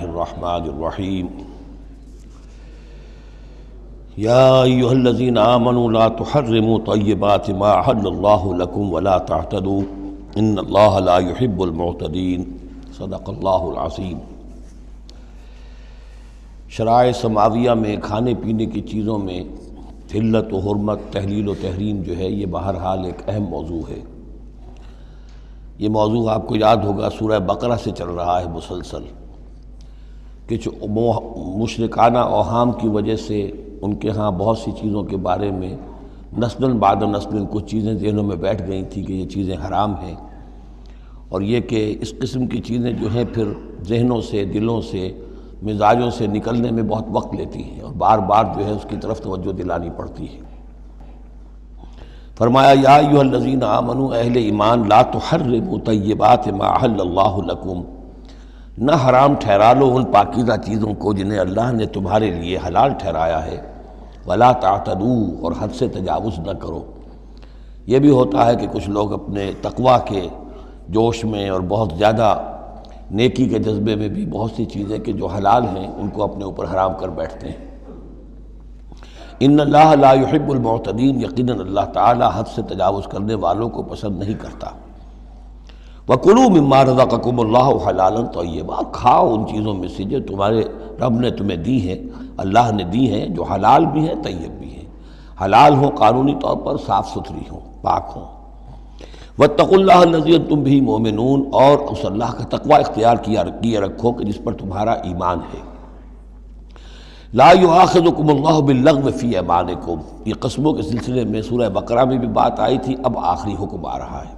اللہ الرحمن الرحیم یا ایھا الذین آمنوا لا تحرموا طیبات ما احل اللہ لکم ولا تعتدوا ان اللہ لا يحب المعتدین صدق اللہ العظیم۔ شرائع سماویہ میں کھانے پینے کی چیزوں میں حلت و حرمت، تحلیل و تحریم جو ہے یہ بہرحال ایک اہم موضوع ہے۔ یہ موضوع آپ کو یاد ہوگا سورہ بقرہ سے چل رہا ہے مسلسل، کہ مشرکانہ اوہام کی وجہ سے ان کے ہاں بہت سی چیزوں کے بارے میں نسلاً بعد نسلاً کچھ چیزیں ذہنوں میں بیٹھ گئی تھیں کہ یہ چیزیں حرام ہیں، اور یہ کہ اس قسم کی چیزیں جو ہیں پھر ذہنوں سے، دلوں سے، مزاجوں سے نکلنے میں بہت وقت لیتی ہیں اور بار بار جو ہے اس کی طرف توجہ دلانی پڑتی ہے۔ فرمایا یا ایھا الذین آمنوا، اہل ایمان، لا تحرموا طیبات ما احل اللہ لکم، نہ حرام ٹھہرا لو ان پاکیزہ چیزوں کو جنہیں اللہ نے تمہارے لیے حلال ٹھہرایا ہے، ولا تعتدوا، اور حد سے تجاوز نہ کرو۔ یہ بھی ہوتا ہے کہ کچھ لوگ اپنے تقویٰ کے جوش میں اور بہت زیادہ نیکی کے جذبے میں بھی بہت سی چیزیں کہ جو حلال ہیں ان کو اپنے اوپر حرام کر بیٹھتے ہیں۔ ان اللہ لا يحب المعتدین، یقیناً اللہ تعالی حد سے تجاوز کرنے والوں کو پسند نہیں کرتا۔ وَكُلُوا مِمَّا رَزَقَكُمُ اللَّهُ حَلَالًا طَيِّبًا، کھاؤ ان چیزوں میں سے جو تمہارے رب نے تمہیں دی ہیں، اللہ نے دی ہیں، جو حلال بھی ہیں طیب بھی ہیں، حلال ہوں قانونی طور پر، صاف ستھری ہوں، پاک ہوں۔ وَاتَّقُوا اللَّهَ الَّذِي أَنتُم بِهِ مُؤْمِنُونَ، اور اس اللہ کا تقوی اختیار کیے رکھو کہ جس پر تمہارا ایمان ہے۔ لا یؤاخذکم اللہ باللغو فی ایمانکم، یہ قسموں کے سلسلے میں سورہ بقرہ میں بھی بات آئی تھی، اب آخری حکم آ رہا ہے۔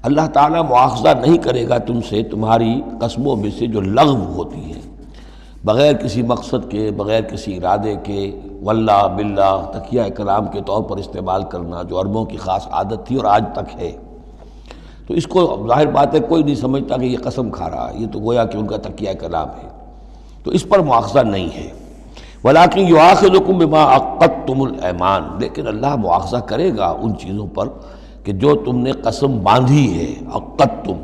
اللہ تعالیٰ مواخذہ نہیں کرے گا تم سے تمہاری قسموں میں سے جو لغو ہوتی ہیں، بغیر کسی مقصد کے، بغیر کسی ارادے کے، واللہ باللہ تکیہ کلام کے طور پر استعمال کرنا، جو عربوں کی خاص عادت تھی اور آج تک ہے۔ تو اس کو ظاہر بات ہے کوئی نہیں سمجھتا کہ یہ قسم کھا رہا ہے، یہ تو گویا کہ ان کا تکیہ کلام ہے، تو اس پر مواخذہ نہیں ہے۔ وَلَٰكِن يُؤَاخِذُكُم بِمَا عَقَّدتُّمُ الْأَيْمَانَ، لیکن اللہ مواخذہ کرے گا ان چیزوں پر کہ جو تم نے قسم باندھی ہے، عقدتم،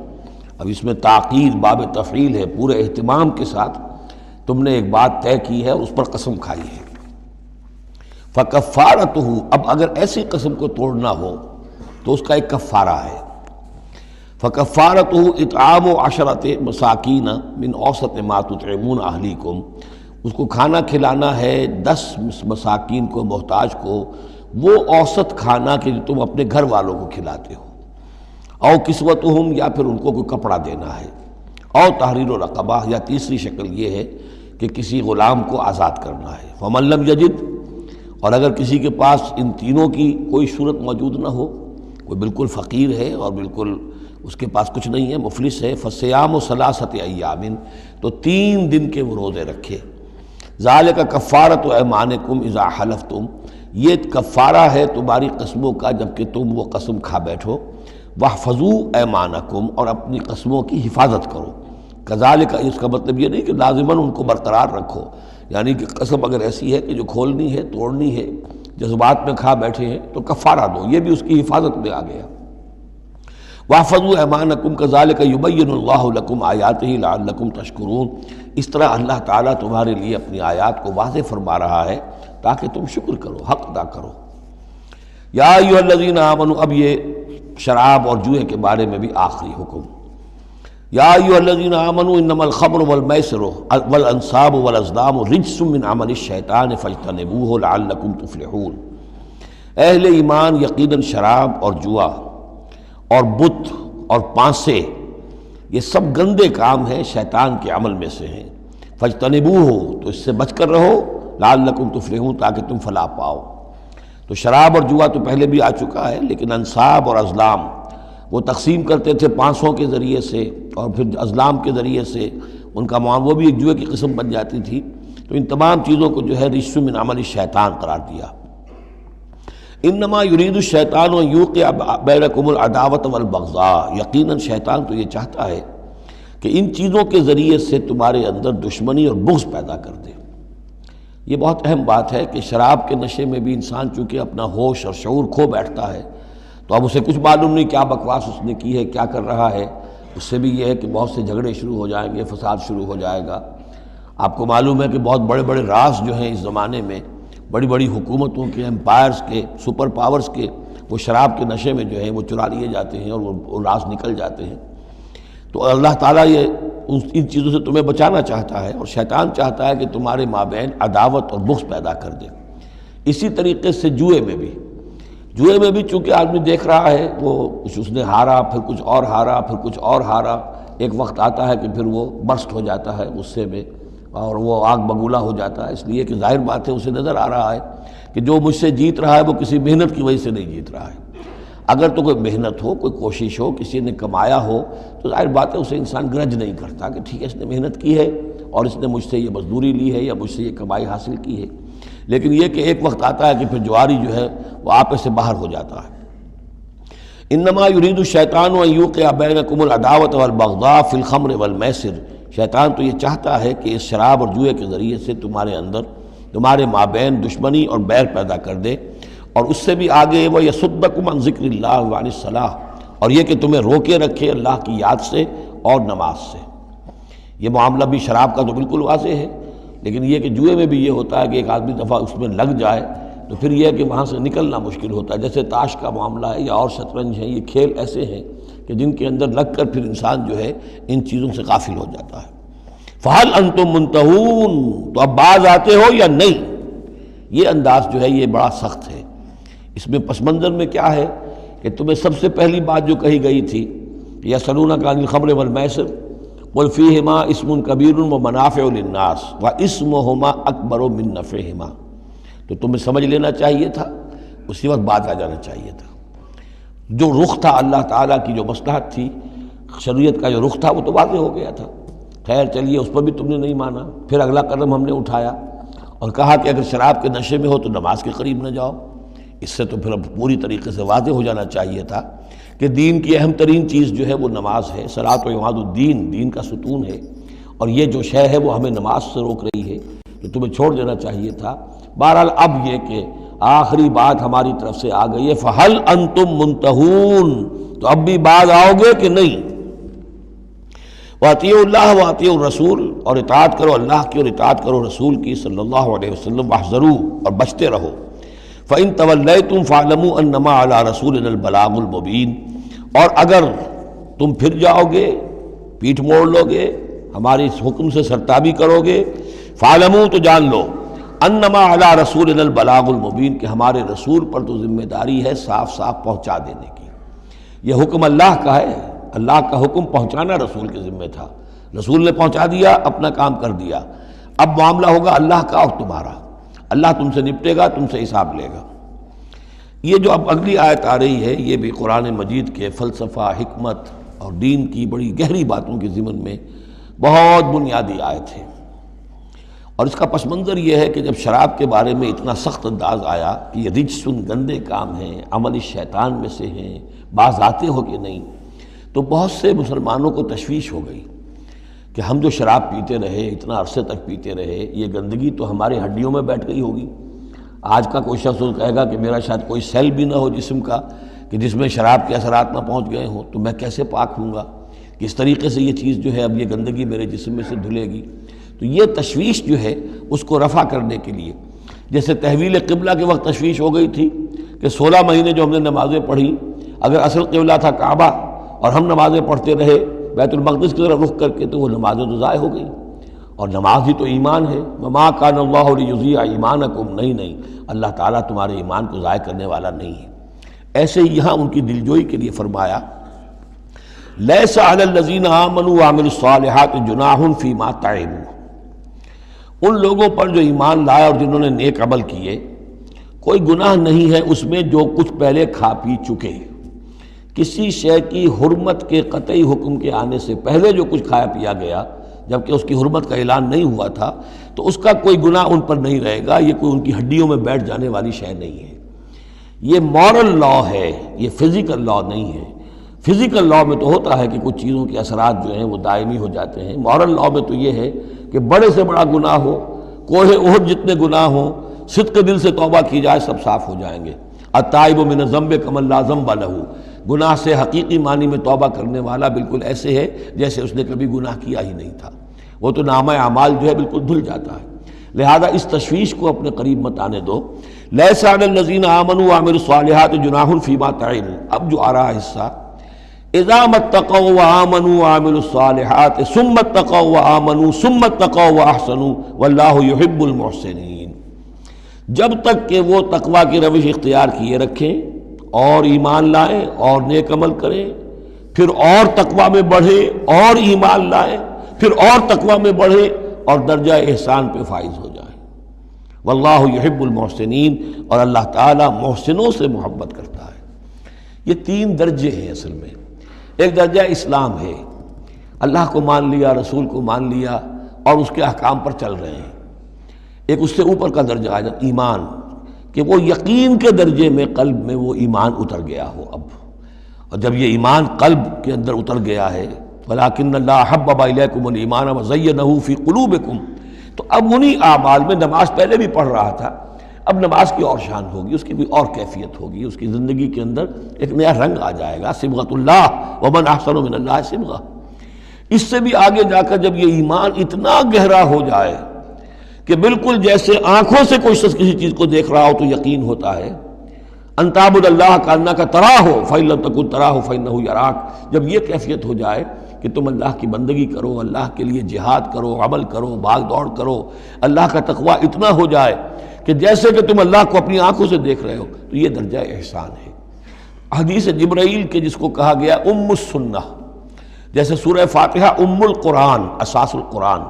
اب اس میں تاکید باب تفعیل ہے، پورے اہتمام کے ساتھ تم نے ایک بات طے کی ہے، اس پر قسم کھائی ہے۔ فَكَفَّارَتُهُ، اب اگر ایسی قسم کو توڑنا ہو تو اس کا ایک کفارہ ہے۔ فَكَفَّارَتُهُ إِطْعَامُ عَشَرَةِ مَسَاكِينَ مِنْ أَوْسَطِ مَا تُطْعِمُونَ أَهْلِيكُمْ، اس کو کھانا کھلانا ہے 10 مساکین کو، محتاج کو، وہ اوسط کھانا کہ جو تم اپنے گھر والوں کو کھلاتے ہو۔ او کسوتہم، یا پھر ان کو کوئی کپڑا دینا ہے۔ او تحریر رقبہ، یا تیسری شکل یہ ہے کہ کسی غلام کو آزاد کرنا ہے۔ فمن لم یجد، اور اگر کسی کے پاس ان تینوں کی کوئی صورت موجود نہ ہو، کوئی بالکل فقیر ہے اور بالکل اس کے پاس کچھ نہیں ہے، مفلس ہے، فصیام ثلاثۃ ایام، تو 3 دن کے وہ روزے رکھے۔ ذالک کفارۃ ایمانکم اذا حلفتم، یہ کفارہ ہے تمہاری قسموں کا جب کہ تم وہ قسم کھا بیٹھو۔ واحفظوا ایمانکم، اور اپنی قسموں کی حفاظت کرو۔ کذالک، اس کا مطلب یہ نہیں کہ لازماً ان کو برقرار رکھو، یعنی کہ قسم اگر ایسی ہے کہ جو کھولنی ہے، توڑنی ہے، جذبات میں کھا بیٹھے ہیں تو کفارہ دو، یہ بھی اس کی حفاظت میں آ گیا۔ واحفظوا ایمانکم کذالک یبین اللہ لکم آیاتہ لعلکم تشکرون، اس طرح اللہ تعالیٰ تمہارے لیے اپنی آیات کو واضح فرما رہا ہے تاکہ تم شکر کرو، حق ادا کرو۔ یا ایھا الذین آمنوا، اب یہ شراب اور جوئے کے بارے میں بھی آخری حکم۔ یا ایھا الذین آمنوا انما الخمر والمیسر والانصاب والازلام رجس من عمل الشیطان فاجتنبوہ لعلکم تفلحون، اہل ایمان، یقیناً شراب اور جوا اور بت اور پانسے یہ سب گندے کام ہیں، شیطان کے عمل میں سے ہیں۔ فاجتنبوہ، تو اس سے بچ کر رہو، لعلکم تفلحون، تاکہ تم فلاح پاؤ۔ تو شراب اور جوا تو پہلے بھی آ چکا ہے، لیکن انصاب اور ازلام وہ تقسیم کرتے تھے پانسوں کے ذریعے سے اور پھر ازلام کے ذریعے سے، ان کا وہ بھی ایک جوئے کی قسم بن جاتی تھی۔ تو ان تمام چیزوں کو جو ہے رجس من عمل الشیطان قرار دیا۔ انما یرید الشیطان ان یوقع بینکم العداوۃ والبغضاء، یقیناً شیطان تو یہ چاہتا ہے کہ ان چیزوں کے ذریعے سے تمہارے اندر دشمنی اور بغض پیدا کر دے۔ یہ بہت اہم بات ہے کہ شراب کے نشے میں بھی انسان چونکہ اپنا ہوش اور شعور کھو بیٹھتا ہے، تو اب اسے کچھ معلوم نہیں کیا بکواس اس نے کی ہے، کیا کر رہا ہے، اس سے بھی یہ ہے کہ بہت سے جھگڑے شروع ہو جائیں گے، فساد شروع ہو جائے گا۔ آپ کو معلوم ہے کہ بہت بڑے بڑے راز جو ہیں اس زمانے میں، بڑی بڑی حکومتوں کے، امپائرز کے، سپر پاورز کے، وہ شراب کے نشے میں جو ہے وہ چرا لیے جاتے ہیں اور وہ راز نکل جاتے ہیں۔ تو اللہ تعالیٰ یہ ان چیزوں سے تمہیں بچانا چاہتا ہے، اور شیطان چاہتا ہے کہ تمہارے مابین عداوت اور بغض پیدا کر دے۔ اسی طریقے سے جوئے میں بھی چونکہ آدمی دیکھ رہا ہے، وہ اس نے ہارا، پھر کچھ اور ہارا، پھر کچھ اور ہارا، ایک وقت آتا ہے کہ پھر وہ برسٹ ہو جاتا ہے غصے میں اور وہ آگ بگولا ہو جاتا ہے، اس لیے کہ ظاہر بات ہے اسے نظر آ رہا ہے کہ جو مجھ سے جیت رہا ہے وہ کسی محنت کی وجہ سے نہیں جیت رہا ہے۔ اگر تو کوئی محنت ہو، کوئی کوشش ہو، کسی نے کمایا ہو، تو ظاہر بات ہے اسے انسان گرج نہیں کرتا کہ ٹھیک ہے اس نے محنت کی ہے اور اس نے مجھ سے یہ مزدوری لی ہے یا مجھ سے یہ کمائی حاصل کی ہے۔ لیکن یہ کہ ایک وقت آتا ہے کہ پھر جواری جو ہے وہ آپے سے باہر ہو جاتا ہے۔ انما یرید الشیطان ان یوقع بینکم العداوۃ والبغضاء فی الخمر والمیسر، شیطان تو یہ چاہتا ہے کہ اس شراب اور جوئے کے ذریعے سے تمہارے اندر، تمہارے مابین دشمنی اور بیر پیدا کر دے، اور اس سے بھی آگے وہ یصدکم عن ذکر اللہ وعن الصلاۃ، اور یہ کہ تمہیں روکے رکھے اللہ کی یاد سے اور نماز سے۔ یہ معاملہ بھی شراب کا تو بالکل واضح ہے، لیکن یہ کہ جوئے میں بھی یہ ہوتا ہے کہ ایک آدمی دفعہ اس میں لگ جائے تو پھر یہ ہے کہ وہاں سے نکلنا مشکل ہوتا ہے۔ جیسے تاش کا معاملہ ہے یا اور شطرنج ہے، یہ کھیل ایسے ہیں کہ جن کے اندر لگ کر پھر انسان جو ہے ان چیزوں سے غافل ہو جاتا ہے۔ فَهَلْ أَنْتُمْ مُنْتَهُونَ، تو اب باز آتے ہو یا نہیں؟ یہ انداز جو ہے یہ بڑا سخت ہے۔ اس میں پس منظر میں کیا ہے کہ تمہیں سب سے پہلی بات جو کہی گئی تھی، یسألونک عن الخمر والمیسر قل فیہما اسم کبیر ومنافع للناس واسمہما اکبر من نفعہما، تو تمہیں سمجھ لینا چاہیے تھا، اسی وقت بات آ جانا چاہیے تھا۔ جو رخ تھا اللہ تعالیٰ کی، جو مصلحت تھی، شریعت کا جو رخ تھا وہ تو واضح ہو گیا تھا۔ خیر چلیے اس پر بھی تم نے نہیں مانا، پھر اگلا قدم ہم نے اٹھایا اور کہا کہ اگر شراب کے نشے میں ہو تو نماز کے قریب نہ جاؤ۔ اس سے تو پھر اب پوری طریقے سے واضح ہو جانا چاہیے تھا کہ دین کی اہم ترین چیز جو ہے وہ نماز ہے، صلاۃ و عماد الدین، دین کا ستون ہے، اور یہ جو شے ہے وہ ہمیں نماز سے روک رہی ہے، تو تمہیں چھوڑ دینا چاہیے تھا۔ بہرحال اب یہ کہ آخری بات ہماری طرف سے آ گئی ہے، فَهَلْ أَنْتُمْ مُنْتَهُونَ، تو اب بھی باز آؤ گے کہ نہیں؟ وَأَطِیعُوا اللَّهَ وَأَطِیعُوا الرَّسُولَ، اور اطاعت کرو اللہ کی اور اطاعت کرو رسول کی صلی اللہ علیہ وسلم، وَاحْذَرُوا، اور بچتے رہو۔ فَإِن تَوَلَّيْتُمْ فَاعْلَمُوا أَنَّمَا عَلَىٰ رَسُولِنَا الْبَلَاغُ الْمُبِينُ، اور اگر تم پھر جاؤ گے، پیٹھ موڑ لو گے، ہمارے اس حکم سے سرتابی کرو گے، فَاعْلَمُوا، تو جان لو، أَنَّمَا عَلَىٰ رَسُولِنَا الْبَلَاغُ الْمُبِينُ، کہ ہمارے رسول پر تو ذمہ داری ہے صاف صاف پہنچا دینے کی۔ یہ حکم اللہ کا ہے، اللہ کا حکم پہنچانا رسول کے ذمہ تھا، رسول نے پہنچا دیا، اپنا کام کر دیا۔ اب معاملہ ہوگا اللہ کا اور تمہارا، اللہ تم سے نپٹے گا، تم سے حساب لے گا۔ یہ جو اب اگلی آیت آ رہی ہے، یہ بھی قرآن مجید کے فلسفہ، حکمت اور دین کی بڑی گہری باتوں کے ضمن میں بہت بنیادی آیت ہے، اور اس کا پس منظر یہ ہے کہ جب شراب کے بارے میں اتنا سخت انداز آیا کہ یہ رجسن، گندے کام ہیں، عمل شیطان میں سے ہیں، باز آتے ہو کہ نہیں، تو بہت سے مسلمانوں کو تشویش ہو گئی کہ ہم جو شراب پیتے رہے، اتنا عرصے تک پیتے رہے، یہ گندگی تو ہماری ہڈیوں میں بیٹھ گئی ہوگی۔ آج کا کوئی شخص کہے گا کہ میرا شاید کوئی سیل بھی نہ ہو جسم کا کہ جس میں شراب کے اثرات نہ پہنچ گئے ہوں، تو میں کیسے پاک ہوں گا؟ کس طریقے سے یہ چیز جو ہے اب یہ گندگی میرے جسم میں سے دھلے گی؟ تو یہ تشویش جو ہے اس کو رفع کرنے کے لیے، جیسے تحویل قبلہ کے وقت تشویش ہو گئی تھی کہ 16 مہینے جو ہم نے نمازیں پڑھی، اگر اصل قبلہ تھا کعبہ اور ہم نمازیں پڑھتے رہے بیت المقدس کی طرف رخ کر کے، تو وہ نمازیں تو ضائع ہو گئیں، اور نماز ہی تو ایمان ہے۔ وما کان اللہ لیضیع ایمانکم، نہیں اللہ تعالیٰ تمہارے ایمان کو ضائع کرنے والا نہیں ہے۔ ایسے ہی یہاں ان کی دلجوئی کے لیے فرمایا، لیس علی الذین آمنوا وعملوا الصالحات جناح فیما تعبوا، ان لوگوں پر جو ایمان لائے اور جنہوں نے نیک عمل کیے، کوئی گناہ نہیں ہے اس میں جو کچھ پہلے کھا پی چکے۔ کسی شے کی حرمت کے قطعی حکم کے آنے سے پہلے جو کچھ کھایا پیا گیا، جبکہ اس کی حرمت کا اعلان نہیں ہوا تھا، تو اس کا کوئی گناہ ان پر نہیں رہے گا، یہ کوئی ان کی ہڈیوں میں بیٹھ جانے والی شے نہیں ہے۔ یہ مورل لا ہے، یہ فزیکل لا نہیں ہے۔ فزیکل لا میں تو ہوتا ہے کہ کچھ چیزوں کے اثرات جو ہیں وہ دائمی ہو جاتے ہیں، مورل لا میں تو یہ ہے کہ بڑے سے بڑا گناہ ہو، کوہ احد جتنے گناہ ہوں، صدق دل سے توبہ کی جائے، سب صاف ہو جائیں گے۔ التائب من الذنب کمن لا ذنب لہ، گناہ سے حقیقی معنی میں توبہ کرنے والا بالکل ایسے ہے جیسے اس نے کبھی گناہ کیا ہی نہیں تھا، وہ تو نامہ اعمال جو ہے بالکل دھل جاتا ہے۔ لہذا اس تشویش کو اپنے قریب مت آنے دو۔ لیس علی الذین آمنوا وعملوا الصالحات جناح فیما طعموا، اب جو آ رہا حصہ، اذا اتقوا وآمنوا وعملوا الصالحات ثم اتقوا وآمنوا ثم اتقوا واحسنوا واللہ یحب المحسنین، جب تک کہ وہ تقوی کی روش اختیار کیے رکھیں اور ایمان لائیں اور نیک عمل کریں، پھر اور تقوی میں بڑھیں اور ایمان لائیں، پھر اور تقوی میں بڑھیں اور درجہ احسان پہ فائز ہو جائیں۔ واللہ یحب المحسنین، اور اللہ تعالیٰ محسنوں سے محبت کرتا ہے۔ یہ تین درجے ہیں اصل میں۔ ایک درجہ اسلام ہے، اللہ کو مان لیا، رسول کو مان لیا اور اس کے احکام پر چل رہے ہیں۔ ایک اس سے اوپر کا درجہ آ جاتا ایمان، کہ وہ یقین کے درجے میں قلب میں وہ ایمان اتر گیا ہو اب، اور جب یہ ایمان قلب کے اندر اتر گیا ہے، وَلَٰكِنَّ اللَّهَ حَبَّبَ إِلَيْكُمُ الْإِيمَانَ وَزَيَّنَهُ فِي قُلُوبِكُمْ، تو اب انہی اعمال میں، نماز پہلے بھی پڑھ رہا تھا، اب نماز کی اور شان ہوگی، اس کی بھی اور کیفیت ہوگی، اس کی زندگی کے اندر ایک نیا رنگ آ جائے گا۔ صبغۃ اللہ ومن احسن من اللہ صبغہ۔ اس سے بھی آگے جا کر جب یہ ایمان اتنا گہرا ہو جائے کہ بالکل جیسے آنکھوں سے کوئی شخص کسی چیز کو دیکھ رہا ہو تو یقین ہوتا ہے، ان تعبد اللہ کانک تراہ فإن لم تکن تراہ فإنہ یراک، جب یہ کیفیت ہو جائے کہ تم اللہ کی بندگی کرو، اللہ کے لیے جہاد کرو، عمل کرو، بھاگ دوڑ کرو، اللہ کا تقویٰ اتنا ہو جائے کہ جیسے کہ تم اللہ کو اپنی آنکھوں سے دیکھ رہے ہو، تو یہ درجہ احسان ہے۔ حدیث جبرائیل کے جس کو کہا گیا ام السنہ، جیسے سورہ فاتحہ ام القرآن، اساس القرآن،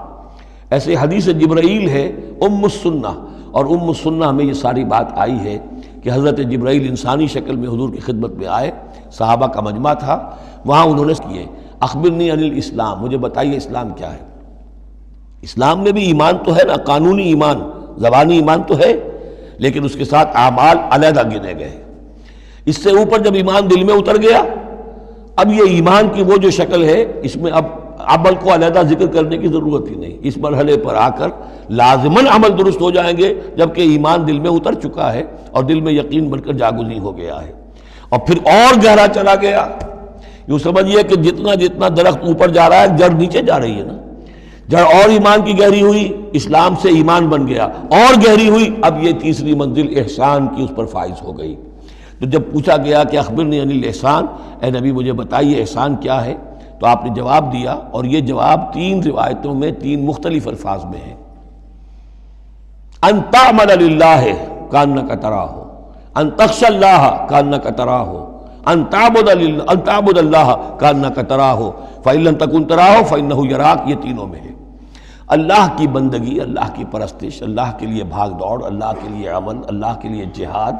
ایسے حدیث جبرائیل ہے ام السنہ، اور ام السنہ میں یہ ساری بات آئی ہے کہ حضرت جبرائیل انسانی شکل میں حضور کی خدمت میں آئے، صحابہ کا مجمع تھا، وہاں انہوں نے کیے اخبرنی عن الاسلام، مجھے بتائیے اسلام کیا ہے۔ اسلام میں بھی ایمان تو ہے نا، قانونی ایمان، زبانی ایمان تو ہے، لیکن اس کے ساتھ اعمال علیحدہ گنے گئے۔ اس سے اوپر جب ایمان دل میں اتر گیا، اب یہ ایمان کی وہ جو شکل ہے، اس میں اب عمل کو علیحدہ ذکر کرنے کی ضرورت ہی نہیں۔ اس مرحلے پر آ کر لازماً عمل درست ہو جائیں گے جبکہ ایمان دل میں اتر چکا ہے اور دل میں یقین بن کر جاگزی ہو گیا ہے، اور پھر اور گہرا چلا گیا۔ یوں سمجھیے کہ جتنا جتنا درخت اوپر جا رہا ہے، جڑ نیچے جا رہی ہے نا، جڑ اور ایمان کی گہری ہوئی، اسلام سے ایمان بن گیا، اور گہری ہوئی، اب یہ تیسری منزل احسان کی اس پر فائز ہو گئی۔ تو جب پوچھا گیا کہ اخبرنی عن الاحسان، اے نبی مجھے بتائیے احسان کیا ہے، تو آپ نے جواب دیا، اور یہ جواب تین روایتوں میں تین مختلف الفاظ میں ہے۔ ان تعمل للہ کانک تراہ، ان تخشى اللہ کانک تراہ، ان تعبد اللہ کانک تراہ فإن لم تکن تراہ فإنہ یراک، یہ تینوں میں ہے۔ اللہ کی بندگی، اللہ کی پرستش، اللہ کے لیے بھاگ دوڑ، اللہ کے لیے عمل، اللہ کے لیے جہاد،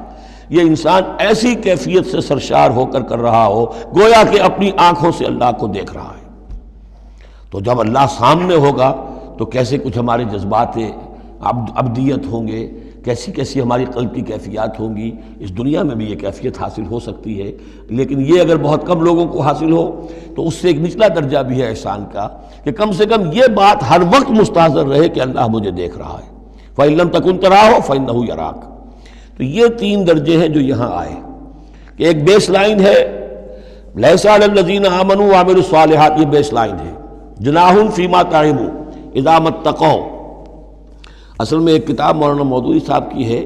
یہ انسان ایسی کیفیت سے سرشار ہو کر کر رہا ہو گویا کہ اپنی آنکھوں سے اللہ کو دیکھ رہا ہے۔ تو جب اللہ سامنے ہوگا تو کیسے کچھ ہمارے جذبات عبدیت ہوں گے، کیسی کیسی ہماری قلب کی کیفیات ہوں گی۔ اس دنیا میں بھی یہ کیفیت حاصل ہو سکتی ہے، لیکن یہ اگر بہت کم لوگوں کو حاصل ہو تو اس سے ایک نچلا درجہ بھی ہے احسان کا، کہ کم سے کم یہ بات ہر وقت مستحضر رہے کہ اللہ مجھے دیکھ رہا ہے۔ فَإِن لَمْ تَكُنْ تَرَاهُ فَإِنَّهُ يَرَاكَ۔ تو یہ تین درجے ہیں جو یہاں آئے، کہ ایک بیس لائن ہے لیس علی الذین آمنوا وعملوا الصالحات، یہ بیس لائن ہے، جناح فیما طعموا اذا ما اتقوا۔ اصل میں ایک کتاب مولانا مودودی صاحب کی ہے،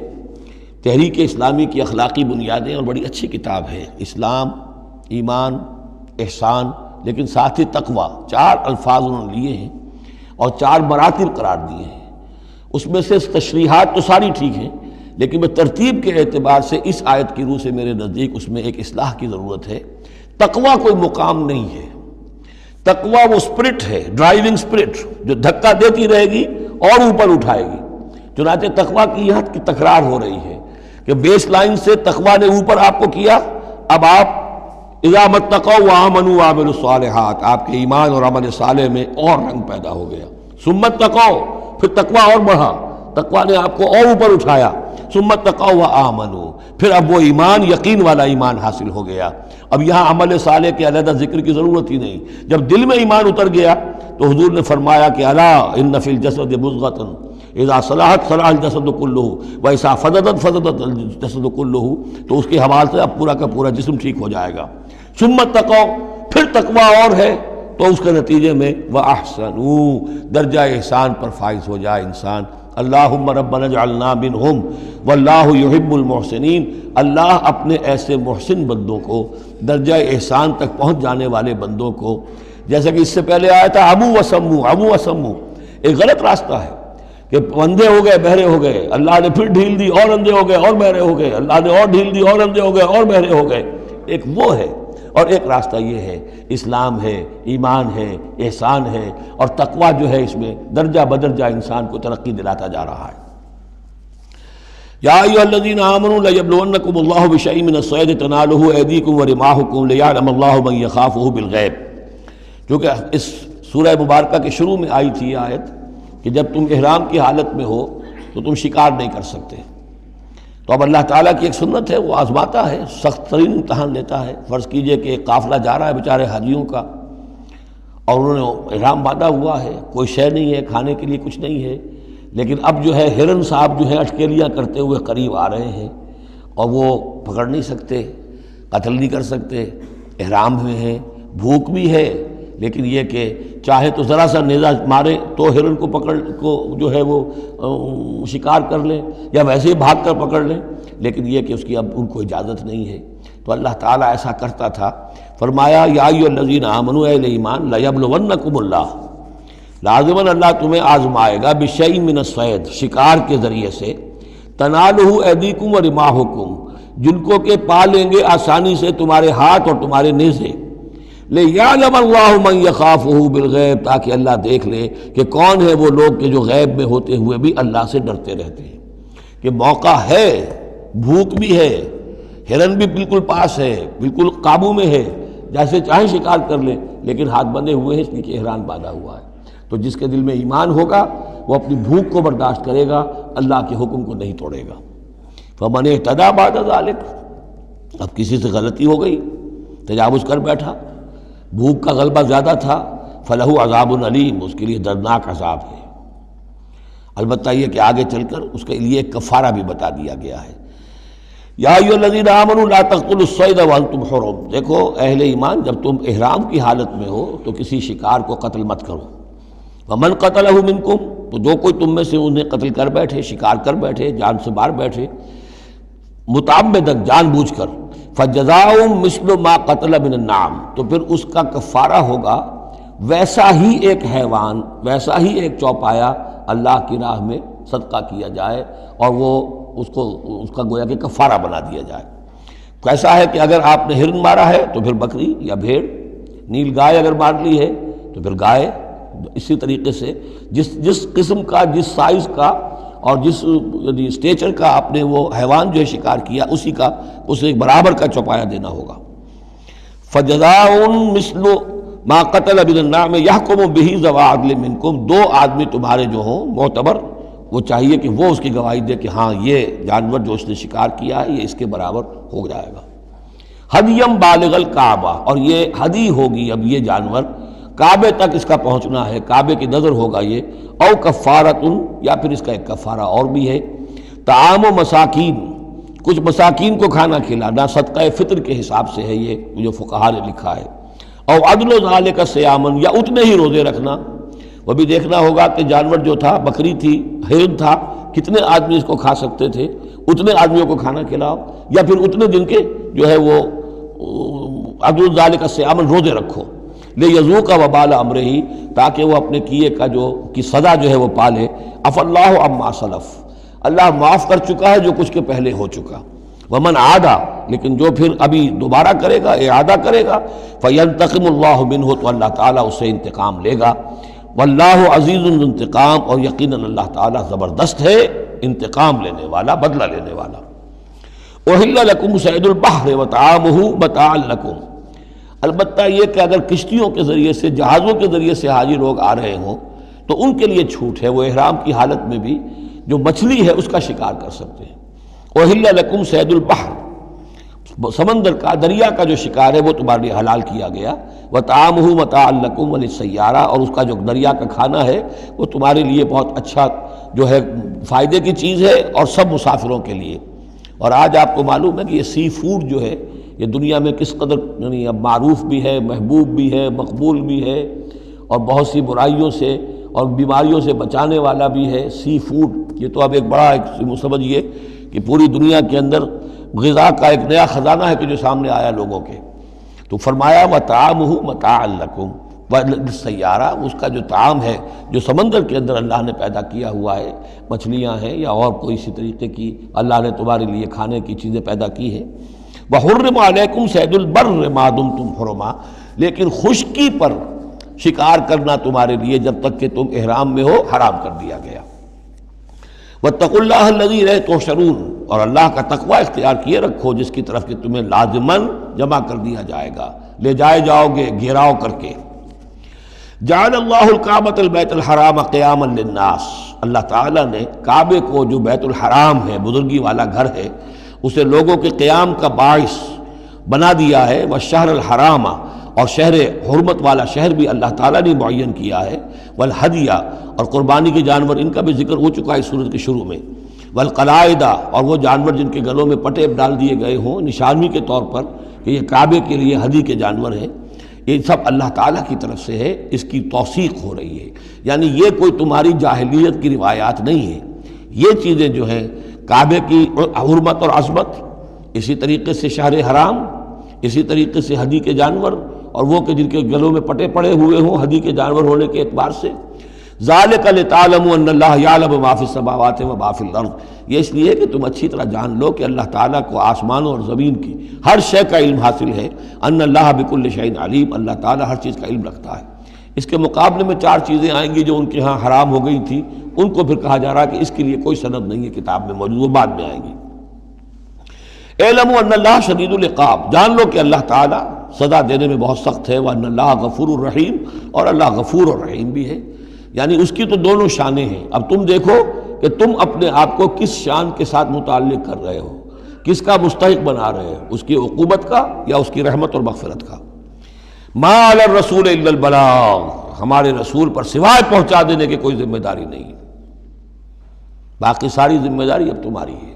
تحریک اسلامی کی اخلاقی بنیادیں، اور بڑی اچھی کتاب ہے، اسلام، ایمان، احسان، لیکن ساتھ ہی تقوی، چار الفاظ انہوں نے لیے ہیں اور چار مراتب قرار دیے ہیں۔ اس میں سے تشریحات تو ساری ٹھیک ہیں، لیکن میں ترتیب کے اعتبار سے اس آیت کی روح سے میرے نزدیک اس میں ایک اصلاح کی ضرورت ہے۔ تقوی کوئی مقام نہیں ہے، تقوی وہ اسپرٹ ہے، ڈرائیونگ اسپرٹ، جو دھکا دیتی رہے گی اور اوپر اٹھائے گی۔ چنانچہ تقوی کی یہاں کی تکرار ہو رہی ہے کہ بیس لائن سے تقوی نے اوپر آپ کو کیا، اب آپ اذا ما اتقوا وآمنوا وعملوا الصالحات، آپ کے ایمان اور عمل صالح میں اور رنگ پیدا ہو گیا۔ ثم اتقوا، پھر تقوی اور بڑھا، تقوی نے آپ کو اور اوپر اٹھایا۔ ثم اتقوا وآمنوا، پھر اب وہ ایمان یقین والا ایمان حاصل ہو گیا۔ اب یہاں عمل صالح کے علیحدہ ذکر کی ضرورت ہی نہیں، جب دل میں ایمان اتر گیا تو حضور نے فرمایا کہ الا ان فی الجسد مضغۃ اذا صلحت صلح الجسد کلہ واذا فسدت فسد الجسد کلہ، تو اس کے حوالے سے اب پورا کا پورا جسم ٹھیک ہو جائے گا۔ ثم اتقوا، پھر تقویٰ اور ہے تو اس کے نتیجے میں وَأَحْسَنُوا، درجہ احسان پر فائز ہو جائے انسان۔ اللہم ربنا اجعلنا منہم واللہ یحب المحسنین، اللہ اپنے ایسے محسن بندوں کو، درجہ احسان تک پہنچ جانے والے بندوں کو، جیسا کہ اس سے پہلے آیا تھا عمو وسمو، ایک غلط راستہ ہے کہ اندھے ہو گئے بہرے ہو گئے، اللہ نے پھر ڈھیل دی اور اندھے ہو گئے اور بہرے ہو گئے، اللہ نے اور ڈھیل دی اور اندھے ہو گئے اور بہرے ہو گئے، ایک وہ ہے، اور ایک راستہ یہ ہے اسلام ہے، ایمان ہے، احسان ہے، اور تقویٰ جو ہے اس میں درجہ بدرجہ انسان کو ترقی دلاتا جا رہا ہے۔ یا ایھا الذین آمنوا لیبلونکم اللہ بشیء من الصید تنالہ ایدیکم ورماحکم لیعلم اللہ من یخافہ بالغیب، کیونکہ اس سورہ مبارکہ کے شروع میں آئی تھی یہ آیت کہ جب تم احرام کی حالت میں ہو تو تم شکار نہیں کر سکتے، تو اب اللہ تعالیٰ کی ایک سنت ہے، وہ آزماتا ہے، سخت ترین امتحان لیتا ہے۔ فرض کیجئے کہ ایک قافلہ جا رہا ہے بیچارے حاجیوں کا، اور انہوں نے احرام باندھا ہوا ہے، کوئی شے نہیں ہے، کھانے کے لیے کچھ نہیں ہے، لیکن اب جو ہے ہرن صاحب جو ہے اٹکیلیاں کرتے ہوئے قریب آ رہے ہیں، اور وہ پکڑ نہیں سکتے، قتل نہیں کر سکتے، احرام میں ہیں، بھوک بھی ہے، لیکن یہ کہ چاہے تو ذرا سا نیزہ مارے تو ہرن کو پکڑ کو جو ہے وہ شکار کر لیں، یا ویسے ہی بھاگ کر پکڑ لیں، لیکن یہ کہ اس کی اب ان کو اجازت نہیں ہے۔ تو اللہ تعالیٰ ایسا کرتا تھا، فرمایا یا ایھا الذین آمنوا، اہل ایمان، لیبلونکم اللہ، لازماً اللہ تمہیں آزمائے گا، بشیء من الصید، شکار کے ذریعے سے، تنالہ ایدیکم ورماحکم، جن کو کہ پا لیں گے آسانی سے تمہارے ہاتھ اور تمہارے نیزے، لیعلم اللہ من یخافہ بالغیب، تاکہ اللہ دیکھ لے کہ کون ہے وہ لوگ کہ جو غیب میں ہوتے ہوئے بھی اللہ سے ڈرتے رہتے ہیں، کہ موقع ہے، بھوک بھی ہے، ہرن بھی بالکل پاس ہے، بالکل قابو میں ہے، جیسے چاہیں شکار کر لیں، لیکن ہاتھ بندھے ہوئے ہیں اس لیے کہ احرام باندھا ہوا ہے۔ تو جس کے دل میں ایمان ہوگا وہ اپنی بھوک کو برداشت کرے گا، اللہ کے حکم کو نہیں توڑے گا۔ فمن اہتدی بعد ذلک، اب کسی سے غلطی ہو گئی، تجاوز کر بیٹھا، بھوک کا غلبہ زیادہ تھا، فلہ عذاب علیم، اس کے لیے دردناک عذاب ہے۔ البتہ یہ کہ آگے چل کر اس کے لیے ایک کفارہ بھی بتا دیا گیا ہے۔ یا ایھا الذین آمنوا لا تقتلوا الصید وانتم حرم، دیکھو اہل ایمان، جب تم احرام کی حالت میں ہو تو کسی شکار کو قتل مت کرو۔ ومن قتلہ منکم، تو جو کوئی تم میں سے انہیں قتل کر بیٹھے، شکار کر بیٹھے، جان سے مار بیٹھے، متعمدن، جان بوجھ کر، فجزاء مثل ما قتل من النعم، تو پھر اس کا کفارہ ہوگا ویسا ہی ایک حیوان، ویسا ہی ایک چوپایا اللہ کی راہ میں صدقہ کیا جائے، اور وہ اس کا گویا کہ کفارہ بنا دیا جائے۔ کیسا ہے کہ اگر آپ نے ہرن مارا ہے تو پھر بکری یا بھیڑ، نیل گائے اگر مار لی ہے تو پھر گائے، اسی طریقے سے جس قسم کا، جس سائز کا اور جس اسٹیچر کا آپ نے وہ حیوان جو ہے شکار کیا، اسی کا اسے برابر کا چوپایا دینا ہوگا۔ فجزاء مثل ما قتل من النعم یحکم بہ ذوی عدل منکم، دو آدمی تمہارے جو ہوں معتبر، وہ چاہیے کہ وہ اس کی گواہی دے کہ ہاں یہ جانور جو اس نے شکار کیا ہے یہ اس کے برابر ہو جائے گا۔ ہدیم بالغ الکعبہ، اور یہ ہدی ہوگی اب یہ جانور، کعبے تک اس کا پہنچنا ہے، کعبے کی نظر ہوگا یہ، او کفارۃ، یا پھر اس کا ایک کفارہ اور بھی ہے، طعام مساکین، کچھ مساکین کو کھانا کھلانا، صدقہ فطر کے حساب سے ہے یہ جو فقہا نے لکھا ہے، او عدل ذالک صیامن، یا اتنے ہی روزے رکھنا۔ وہ بھی دیکھنا ہوگا کہ جانور جو تھا، بکری تھی، ہرن تھا، کتنے آدمی اس کو کھا سکتے تھے، اتنے آدمیوں کو کھانا کھلاؤ، یا پھر اتنے دن کے جو ہے وہ عدل ذالک صیامن روزے رکھو، لیذوق وبال امرہ، تاکہ وہ اپنے کیے کا کی سزا جو ہے وہ پالے۔ عفا اللہ عما سلف، اللہ معاف کر چکا ہے جو کچھ کے پہلے ہو چکا۔ ومن عادا، لیکن جو پھر ابھی دوبارہ کرے گا، اعادہ کرے گا، فینتقم اللہ منہ، تو اللہ تعالیٰ اس سے انتقام لے گا۔ واللہ عزیز الانتقام، اور یقیناً اللہ تعالیٰ زبردست ہے، انتقام لینے والا، بدلہ لینے والا۔ احل لکم صید البحر وطعامہ متاعا لکم، البتہ یہ کہ اگر کشتیوں کے ذریعے سے، جہازوں کے ذریعے سے حاجی لوگ آ رہے ہوں تو ان کے لیے چھوٹ ہے، وہ احرام کی حالت میں بھی جو مچھلی ہے اس کا شکار کر سکتے ہیں۔ احل لکم صید البحر، سمندر کا، دریا کا جو شکار ہے وہ تمہارے لیے حلال کیا گیا، وطعامہ متاعا لکم وللسیارہ، اور اس کا جو دریا کا کھانا ہے وہ تمہارے لیے بہت اچھا جو ہے فائدے کی چیز ہے، اور سب مسافروں کے لیے۔ اور آج آپ کو معلوم ہے کہ یہ سی فوڈ جو ہے یہ دنیا میں کس قدر یعنی اب معروف بھی ہے، محبوب بھی ہے، مقبول بھی ہے، اور بہت سی برائیوں سے اور بیماریوں سے بچانے والا بھی ہے۔ سی فوڈ یہ تو اب ایک بڑا سمجھیے کہ پوری دنیا کے اندر غذا کا ایک نیا خزانہ ہے کہ جو سامنے آیا لوگوں کے۔ تو فرمایا وَطَعَامُهُ مَتَاعًا لَكُمْ وَلِلسَّيَّارَةِ، اس کا جو طعام ہے جو سمندر کے اندر اللہ نے پیدا کیا ہوا ہے، مچھلیاں ہیں یا اور کوئی اسی طریقے کی اللہ نے تمہارے لیے کھانے کی چیزیں پیدا کی ہیں۔ وَحُرِّمَ عَلَيْكُمْ صَيْدُ الْبَرِّ مَا دُمْتُمْ حُرُمًا، لیکن خشکی پر شکار کرنا تمہارے لیے جب تک کہ تم احرام میں ہو حرام کر دیا گیا۔ وَاتَّقُوا اللَّهَ الَّذِي إِلَيْهِ تُحْشَرُونَ، اور اللہ کا تقوی اختیار کیے رکھو جس کی طرف کہ تمہیں لازماً جمع کر دیا جائے گا، لے جائے جاؤ گے گھیراؤ کر کے۔ جعل اللہ الکعبۃ البیت الحرام قیاما للناس، اللہ تعالیٰ نے کعبے کو جو بیت الحرام ہے، بزرگی والا گھر ہے، اسے لوگوں کے قیام کا باعث بنا دیا ہے۔ والشہر الحرام، اور شہر حرمت والا شہر بھی اللہ تعالیٰ نے معین کیا ہے۔ والہدیہ، اور قربانی کے جانور، ان کا بھی ذکر ہو چکا ہے اس سورت کے شروع میں۔ والقلائد، اور وہ جانور جن کے گلوں میں پٹے ڈال دیے گئے ہوں نشانی کے طور پر کہ یہ کعبے کے لیے ہدی کے جانور ہیں، یہ سب اللہ تعالیٰ کی طرف سے ہے، اس کی توثیق ہو رہی ہے۔ یعنی یہ کوئی تمہاری جاہلیت کی روایات نہیں ہیں، یہ چیزیں جو ہیں کعبے کی حرمت اور عظمت، اسی طریقے سے شہر حرام، اسی طریقے سے ہدی کے جانور، اور وہ کہ جن کے گلوں میں پٹے پڑے ہوئے ہوں ہدی کے جانور ہونے کے اعتبار سے۔ ذالک لتعلموا ان اللہ یعلم ما فی السماوات و ما فی الارض، یہ اس لیے کہ تم اچھی طرح جان لو کہ اللہ تعالیٰ کو آسمانوں اور زمین کی ہر شے کا علم حاصل ہے۔ ان اللہ بکل شیء علیم، اللہ تعالیٰ ہر چیز کا علم رکھتا ہے۔ اس کے مقابلے میں 4 چیزیں آئیں گی جو ان کے ہاں حرام ہو گئی تھی، ان کو پھر کہا جا رہا کہ اس کے لیے کوئی سند نہیں ہے کتاب میں موجود، وہ بعد میں آئیں گی۔ اعلموا ان اللہ شدید العقاب، جان لو کہ اللہ تعالیٰ سزا دینے میں بہت سخت ہے۔ وان اللہ غفور الرحیم، اور اللہ غفور الرحیم بھی ہے، یعنی اس کی تو دونوں شانیں ہیں۔ اب تم دیکھو کہ تم اپنے آپ کو کس شان کے ساتھ متعلق کر رہے ہو، کس کا مستحق بنا رہے ہو، اس کی عقوبت کا یا اس کی رحمت اور مغفرت کا۔ ما علی الرسول الا البلاغ، ہمارے رسول پر سوائے پہنچا دینے کی کوئی ذمہ داری نہیں، باقی ساری ذمہ داری اب تمہاری ہے۔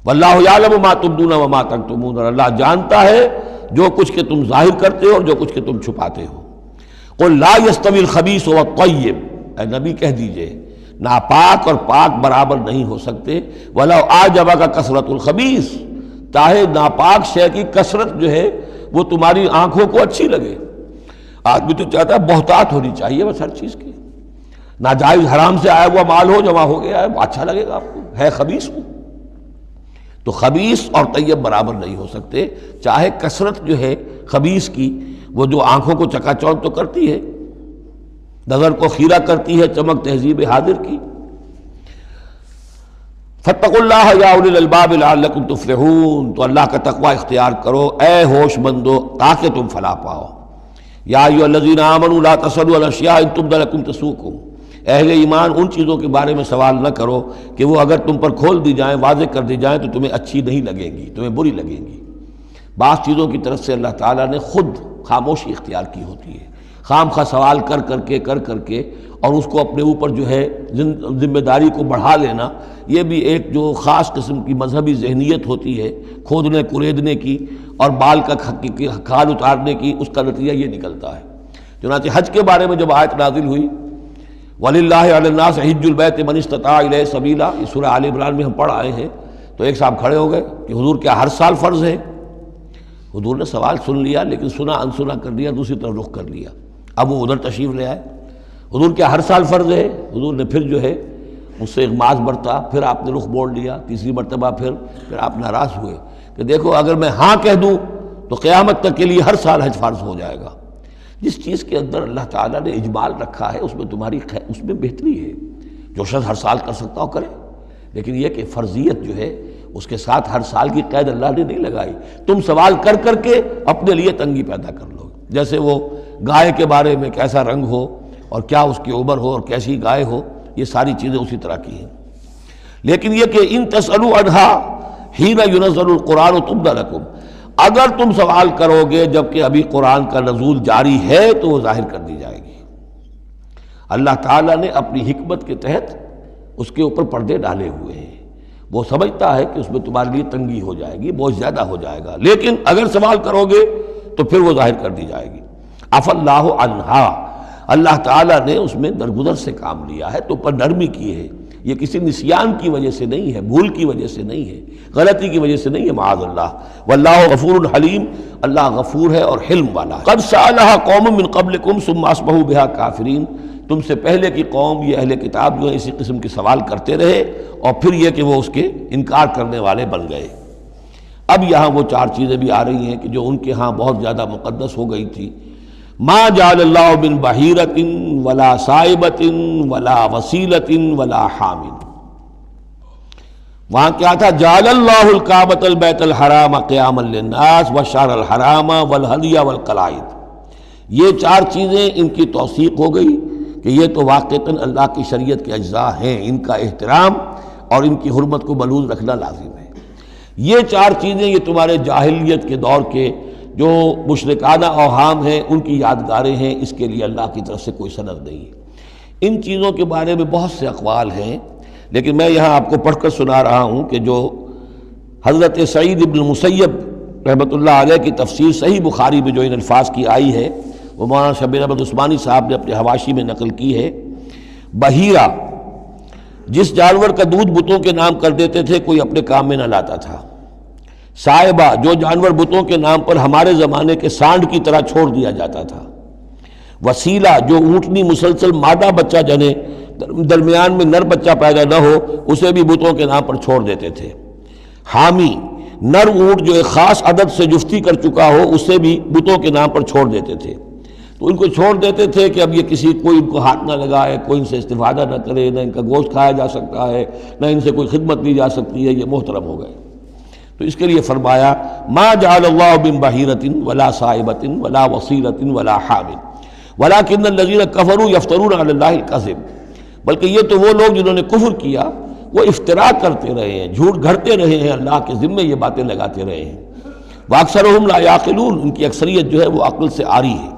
واللہ یعلم ما تبدون وما تکتمون، اور اللہ جانتا ہے جو کچھ کہ تم ظاہر کرتے ہو اور جو کچھ کہ تم چھپاتے ہو۔ قل لا يستوی الخبیث والطیب، اے نبی کہہ دیجئے ناپاک اور پاک برابر نہیں ہو سکتے۔ ولو اعجبک کثرت الخبیث، چاہے ناپاک شے کی کثرت جو ہے وہ تمہاری آنکھوں کو اچھی لگے۔ آدمی تو چاہتا ہے بہتات ہونی چاہیے بس ہر چیز کی، ناجائز حرام سے آیا ہوا مال ہو، جمع ہو گیا ہے، اچھا لگے گا آپ کو، ہے خبیث ہو۔ تو خبیث اور طیب برابر نہیں ہو سکتے، چاہے کثرت جو ہے خبیث کی وہ جو آنکھوں کو چکا چوندھ تو کرتی ہے، نظر کو خیرہ کرتی ہے، چمک تہذیب حاضر کی۔ فاتقوا اللہ یا اولی الالباب لعلکم تفلحون، تو اللہ کا تقوی اختیار کرو اے ہوش مندو تاکہ تم فلاح پاؤ۔ یا ایھا الذین آمنوا لا تسألوا عن اشیاء ان تبد لکم تسؤکم، اہل ایمان ان چیزوں کے بارے میں سوال نہ کرو کہ وہ اگر تم پر کھول دی جائیں، واضح کر دی جائیں تو تمہیں اچھی نہیں لگیں گی، تمہیں بری لگیں گی۔ بعض چیزوں کی طرف سے اللہ تعالیٰ نے خود خاموشی اختیار کی ہوتی ہے، خام خواہ سوال کر کر کے اور اس کو اپنے اوپر جو ہے ذمہ داری کو بڑھا لینا، یہ بھی ایک جو خاص قسم کی مذہبی ذہنیت ہوتی ہے، کھودنے کریدنے کی اور بال کا کھال اتارنے کی، اس کا نتیجہ یہ نکلتا ہے۔ چنانچہ حج کے بارے میں جب آیت نازل ہوئی وَلِلَّهِ عَلَى النَّاسِ حِجُّ الْبَيْتِ مَنِ اسْتَطَاعَ إِلَيْهِ سَبِيلًا، یہ سورہ آل عمران میں ہم پڑھ آئے ہیں۔ تو ایک صاحب کھڑے ہو گئے کہ حضور کیا ہر سال فرض ہے؟ حضور نے سوال سن لیا لیکن سنا انسنا کر دیا، دوسری طرف رخ کر لیا۔ اب وہ ادھر تشریف لے آئے، حضور کیا ہر سال فرض ہے؟ حضور نے پھر جو ہے اس سے اغماض برتا، پھر آپ نے رخ موڑ لیا، تیسری مرتبہ پھر آپ ناراض ہوئے کہ دیکھو اگر میں ہاں کہہ دوں تو قیامت تک کے لیے ہر سال حج فرض ہو جائے گا۔ جس چیز کے اندر اللہ تعالیٰ نے اجمال رکھا ہے اس میں تمہاری اس میں بہتری ہے، جو شخص ہر سال کر سکتا ہو کرے، لیکن یہ کہ فرضیت جو ہے اس کے ساتھ ہر سال کی قید اللہ نے نہیں لگائی۔ تم سوال کر کے اپنے لیے تنگی پیدا کر لو، جیسے وہ گائے کے بارے میں کیسا رنگ ہو اور کیا اس کی عمر ہو اور کیسی گائے ہو، یہ ساری چیزیں اسی طرح کی ہیں۔ لیکن یہ کہ ان تسألوا عنہا حین ینزل القرآن تبد لکم، اگر تم سوال کرو گے جبکہ ابھی قرآن کا نزول جاری ہے تو وہ ظاہر کر دی جائے گی۔ اللہ تعالیٰ نے اپنی حکمت کے تحت اس کے اوپر پردے ڈالے ہوئے ہیں۔ وہ سمجھتا ہے کہ اس میں تمہارے لیے تنگی ہو جائے گی، بہت زیادہ ہو جائے گا، لیکن اگر سوال کرو گے تو پھر وہ ظاہر کر دی جائے گی۔ عفا اللہ عنہا، اللہ تعالیٰ نے اس میں درگزر سے کام لیا ہے، تو پر نرمی کی ہے، یہ کسی نسیان کی وجہ سے نہیں ہے، بھول کی وجہ سے نہیں ہے، غلطی کی وجہ سے نہیں ہے، معاذ اللہ۔ واللہ غفور حلیم، اللہ غفور ہے اور حلم والا ہے۔ قد سألها قوم من قبلکم ثم اصبحوا بها کافرین، تم سے پہلے کی قوم یہ اہل کتاب جو ہے اسی قسم کے سوال کرتے رہے اور پھر یہ کہ وہ اس کے انکار کرنے والے بن گئے۔ اب یہاں وہ چار چیزیں بھی آ رہی ہیں کہ جو ان کے ہاں بہت زیادہ مقدس ہو گئی تھی۔ ما جعل اللہ من بحیرۃ ولا صائبۃ ولا وسیلۃ ولا حام، وہاں کیا تھا؟ جعل اللہ الکعبۃ البیت الحرام قیاما للناس والشہر الحرام والہدی والقلائد، یہ چار چیزیں ان کی توثیق ہو گئی کہ یہ تو واقعتاً اللہ کی شریعت کے اجزاء ہیں، ان کا احترام اور ان کی حرمت کو بلوز رکھنا لازم ہے۔ یہ چار چیزیں یہ تمہارے جاہلیت کے دور کے جو مشرکانہ اوہام ہیں ان کی یادگاریں ہیں، اس کے لیے اللہ کی طرف سے کوئی سند نہیں ہے۔ ان چیزوں کے بارے میں بہت سے اقوال ہیں، لیکن میں یہاں آپ کو پڑھ کر سنا رہا ہوں کہ جو حضرت سعید ابن المسیب رحمۃ اللہ علیہ کی تفسیر صحیح بخاری میں جو ان الفاظ کی آئی ہے وہ مولانا شبیر احمد عثمانی صاحب نے اپنے حواشی میں نقل کی ہے۔ بحیرہ، جس جانور کا دودھ بتوں کے نام کر دیتے تھے کوئی اپنے کام میں نہ لاتا تھا۔ صائبہ، جو جانور بتوں کے نام پر ہمارے زمانے کے سانڈ کی طرح چھوڑ دیا جاتا تھا۔ وسیلہ، جو اونٹنی مسلسل مادہ بچہ جنے درمیان میں نر بچہ پیدا نہ ہو اسے بھی بتوں کے نام پر چھوڑ دیتے تھے۔ حامی، نر اونٹ جو ایک خاص عدد سے جفتی کر چکا ہو اسے بھی بتوں کے نام پر چھوڑ دیتے تھے، تو ان کو چھوڑ دیتے تھے کہ اب یہ کوئی ان کو ہاتھ نہ لگائے، کوئی ان سے استفادہ نہ کرے، نہ ان کا گوشت کھایا جا سکتا ہے، نہ ان سے کوئی خدمت لی جا سکتی ہے، یہ محترم ہو گئے۔ تو اس کے لیے فرمایا ما جعل اللہ من بحیرۃ ولا صائبۃ ولا وصیلۃ ولا حام ولکن الذین کفروا یفترون علی اللہ الکذب، بلکہ یہ تو وہ لوگ جنہوں نے کفر کیا وہ افتراء کرتے رہے ہیں، جھوٹ گھڑتے رہے ہیں، اللہ کے ذمے یہ باتیں لگاتے رہے ہیں۔ واکثرهم لا یعقلون، ان کی اکثریت جو ہے وہ عقل سے عاری ہے۔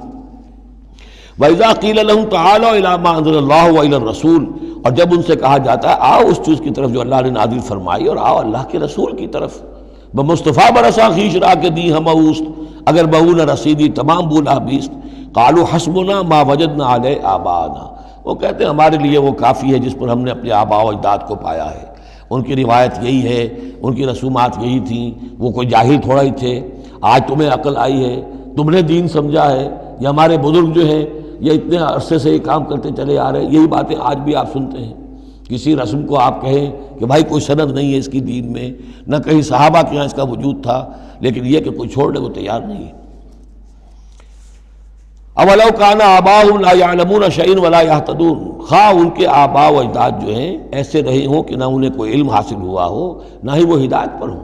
وَإِذَا قِيلَ لَهُمْ تَعَالَوْا إِلَىٰ مَا أَنزَلَ اللَّهُ وَإِلَى الرَّسُولِ، اور جب ان سے کہا جاتا ہے آؤ اس چیز کی طرف جو اللہ نے نازل فرمائی اور آؤ اللہ کے رسول کی طرف، بمصطفیٰ برسا خیش را کے دی ہم اوست، اگر بہو نہ رسیدی تمام بولا بیست، قالوا حسبنا ما وجدنا علیہ آباءنا، وہ کہتے ہیں ہمارے لیے وہ کافی ہے جس پر ہم نے اپنے آباء و اجداد کو پایا ہے، ان کی روایت یہی ہے، ان کی رسومات یہی تھیں، وہ کوئی جاہل تھوڑا ہی تھے، آج تمہیں عقل آئی ہے، تم نے دین سمجھا ہے، یہ ہمارے بزرگ جو ہیں یہ اتنے عرصے سے یہ کام کرتے چلے آ رہے ہیں، یہی باتیں آج بھی آپ سنتے ہیں۔ کسی رسم کو آپ کہیں کہ بھائی کوئی سند نہیں ہے اس کی دین میں، نہ کہیں صحابہ کے یہاں اس کا وجود تھا، لیکن یہ کہ کوئی چھوڑنے کو تیار نہیں ہے۔ اولو کان آباؤہم لا یعلمون شیئا ولا یہتدون، خواہ ان کے آباء و اجداد جو ہیں ایسے رہے ہوں کہ نہ انہیں کوئی علم حاصل ہوا ہو نہ ہی وہ ہدایت پر ہوں،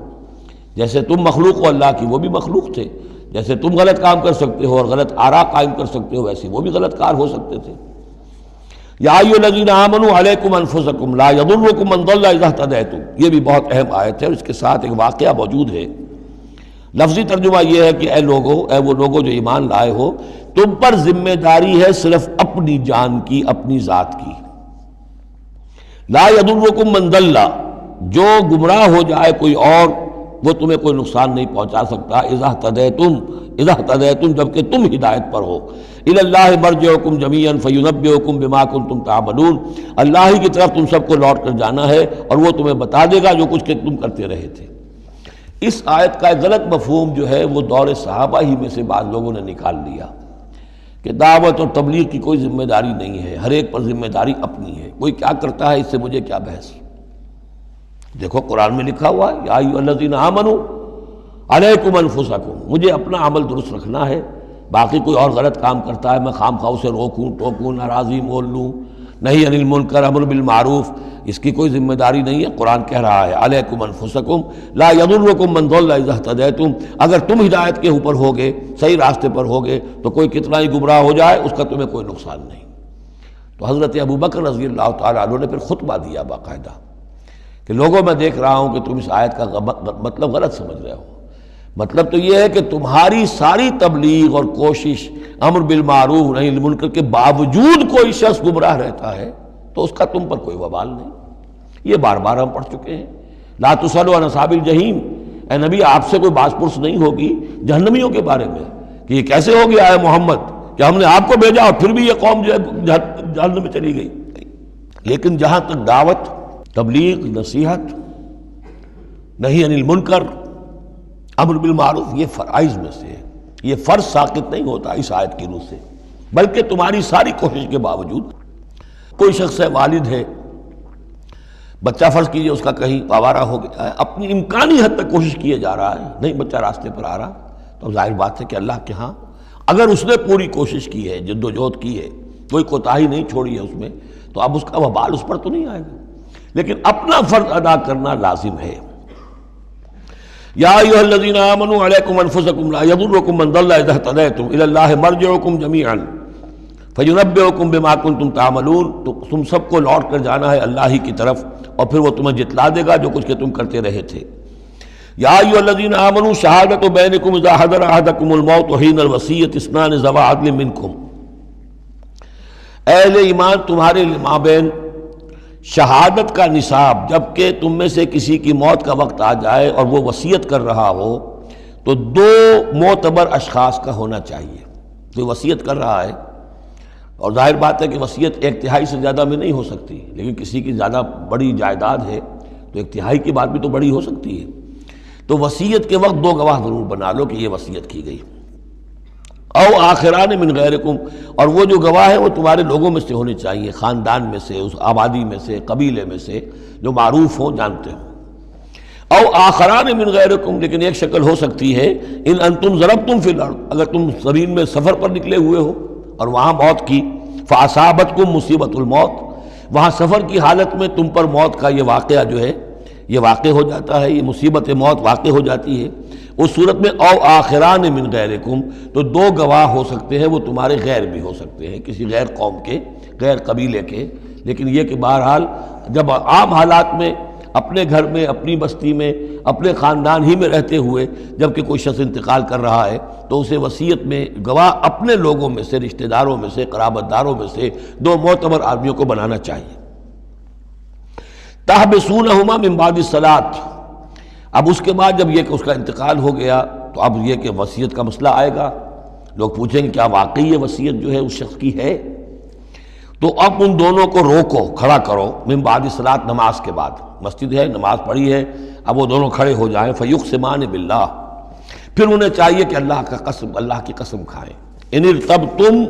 جیسے تم مخلوق ہو اللہ کی وہ بھی مخلوق تھے، جیسے تم غلط کام کر سکتے ہو اور غلط آراء قائم کر سکتے ہو ویسے وہ بھی غلط کار ہو سکتے تھے۔ یا ایھا الذین آمنوا علیکم انفسکم لا یضرکم من ضل اذا اہتدیتم، یہ بھی بہت اہم آیت ہے اور اس کے ساتھ ایک واقعہ موجود ہے۔ لفظی ترجمہ یہ ہے کہ اے لوگو، اے وہ لوگو جو ایمان لائے ہو، تم پر ذمہ داری ہے صرف اپنی جان کی، اپنی ذات کی۔ لا یضرکم من ضل، جو گمراہ ہو جائے کوئی اور وہ تمہیں کوئی نقصان نہیں پہنچا سکتا، اذا اہتدیتم جبکہ تم ہدایت پر ہو۔ الی اللہ مرجعکم جمیعا فینبئکم بما کنتم تعملون، اللہ ہی کی طرف تم سب کو لوٹ کر جانا ہے اور وہ تمہیں بتا دے گا جو کچھ کہ تم کرتے رہے تھے۔ اس آیت کا ایک غلط مفہوم جو ہے وہ دور صحابہ ہی میں سے بعض لوگوں نے نکال لیا کہ دعوت اور تبلیغ کی کوئی ذمہ داری نہیں ہے، ہر ایک پر ذمہ داری اپنی ہے، کوئی کیا کرتا ہے اس سے مجھے کیا بحث۔ دیکھو قرآن میں لکھا ہوا ہے یا ایھا الذین آمنوا علیکم انفسکم، مجھے اپنا عمل درست رکھنا ہے، باقی کوئی اور غلط کام کرتا ہے میں خام خواہ اسے روکوں ٹوکوں ناراضی مول لوں، نہیں عن المنکر امر بالمعروف، اس کی کوئی ذمہ داری نہیں ہے۔ قرآن کہہ رہا ہے علیکم انفسکم لا یضرکم من ضل اذا اہتدیتم، اگر تم ہدایت کے اوپر ہوگے، صحیح راستے پر ہوگے تو کوئی کتنا ہی گمراہ ہو جائے اس کا تمہیں کوئی نقصان نہیں۔ تو حضرت ابوبکر رضی اللہ تعالیٰ عنہ نے پھر خطبہ دیا باقاعدہ کہ لوگوں میں دیکھ رہا ہوں کہ تم اس آیت کا مطلب غلط سمجھ رہے ہو، مطلب تو یہ ہے کہ تمہاری ساری تبلیغ اور کوشش امر بالمعروف نہی عن المنکر کے باوجود کوئی شخص گمراہ رہتا ہے تو اس کا تم پر کوئی وبال نہیں۔ یہ بار بار ہم پڑھ چکے ہیں، لا تسألوا عن اصحاب الجحیم، اے نبی آپ سے کوئی باز پرس نہیں ہوگی جہنمیوں کے بارے میں کہ یہ کیسے ہو گیا ہے محمد کہ ہم نے آپ کو بھیجا اور پھر بھی یہ قوم جو ہے جہنم میں چلی گئی۔ لیکن جہاں تک دعوت، تبلیغ، نصیحت، نہی عن المنکر، امر بالمعروف، یہ فرائض میں سے ہے، یہ فرض ساقط نہیں ہوتا اس آیت کی روح سے، بلکہ تمہاری ساری کوشش کے باوجود کوئی شخص ہے، والد ہے، بچہ فرض کیجئے اس کا کہیں آوارہ ہو گیا ہے، اپنی امکانی حد تک کوشش کیے جا رہا ہے، نہیں بچہ راستے پر آ رہا، تو ظاہر بات ہے کہ اللہ کے ہاں اگر اس نے پوری کوشش کی ہے، جد و جہد کی ہے، کوئی کوتاہی نہیں چھوڑی ہے اس میں، تو اب اس کا وبال اس پر تو نہیں آئے گا، لیکن اپنا فرض ادا کرنا لازم ہے۔ یا ایھا الذین آمنوا علیکم انفسکم لا یضرکم من ضل اذا اہتدیتم الی اللہ مرجعکم جمیعا فینبئکم بما کنتم تعملون، تو تم سب کو لوٹ کر جانا ہے اللہ ہی کی طرف، اور پھر وہ تمہیں جتلا دے گا جو کچھ کہ تم کرتے رہے تھے۔ یا ایھا الذین آمنوا شہادۃ بینکم اذا حضر احدکم الموت حین الوصیۃ اثنان ذوی عدل منکم، اہل ایمان تمہارے مابین شہادت کا نصاب، جبکہ تم میں سے کسی کی موت کا وقت آ جائے اور وہ وصیت کر رہا ہو تو دو معتبر اشخاص کا ہونا چاہیے۔ جو وصیت کر رہا ہے، اور ظاہر بات ہے کہ وصیت ایک تہائی سے زیادہ میں نہیں ہو سکتی، لیکن کسی کی زیادہ بڑی جائیداد ہے تو ایک تہائی کی بات بھی تو بڑی ہو سکتی ہے، تو وصیت کے وقت دو گواہ ضرور بنا لو کہ یہ وصیت کی گئی۔ او آخران من غیرکم، اور وہ جو گواہ ہیں وہ تمہارے لوگوں میں سے ہونے چاہیے، خاندان میں سے، اس آبادی میں سے، قبیلے میں سے، جو معروف ہوں، جانتے ہوں۔ او آخران من غیرکم، لیکن ایک شکل ہو سکتی ہے، ان انتم ضربتم فی الارض، اگر تم زمین میں سفر پر نکلے ہوئے ہو اور وہاں موت کی، فاصابتکم مصیبت الموت، وہاں سفر کی حالت میں تم پر موت کا یہ واقعہ جو ہے یہ واقع ہو جاتا ہے، یہ مصیبت موت واقع ہو جاتی ہے، اس صورت میں او آخران من غیرکم، تو دو گواہ ہو سکتے ہیں، وہ تمہارے غیر بھی ہو سکتے ہیں، کسی غیر قوم کے، غیر قبیلے کے، لیکن یہ کہ بہرحال جب عام حالات میں اپنے گھر میں، اپنی بستی میں، اپنے خاندان ہی میں رہتے ہوئے جب کہ کوئی شخص انتقال کر رہا ہے تو اسے وصیت میں گواہ اپنے لوگوں میں سے، رشتہ داروں میں سے، قرابت داروں میں سے دو معتبر آدمیوں کو بنانا چاہیے۔ تحبسونہما من بعد الصلاۃ، اب اس کے بعد جب یہ کہ اس کا انتقال ہو گیا تو اب یہ کہ وصیت کا مسئلہ آئے گا، لوگ پوچھیں گے کیا واقعی یہ وصیت جو ہے اس شخص کی ہے؟ تو اب ان دونوں کو روکو، کھڑا کرو، من بعد الصلاۃ، نماز کے بعد، مسجد ہے، نماز پڑھی ہے، اب وہ دونوں کھڑے ہو جائیں، فیقسمان باللہ، پھر انہیں چاہیے کہ اللہ کی قسم کھائیں، ان ارتبتم،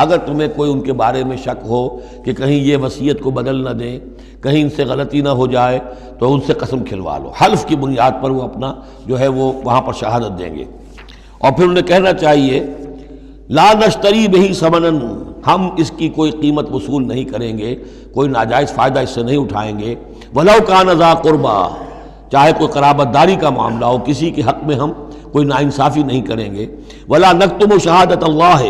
اگر تمہیں کوئی ان کے بارے میں شک ہو کہ کہیں یہ وصیت کو بدل نہ دیں، کہیں ان سے غلطی نہ ہو جائے، تو ان سے قسم کھلوا لو، حلف کی بنیاد پر وہ اپنا جو ہے وہ وہاں پر شہادت دیں گے، اور پھر انہیں کہنا چاہیے لا نشتری بہ ثمنا، ہم اس کی کوئی قیمت وصول نہیں کریں گے، کوئی ناجائز فائدہ اس سے نہیں اٹھائیں گے، ولو کان ذا قربا، چاہے کوئی قرابت داری کا معاملہ ہو، کسی کے حق میں ہم کوئی ناانصافی نہیں کریں گے، ولا نکتم شہادت اللہ،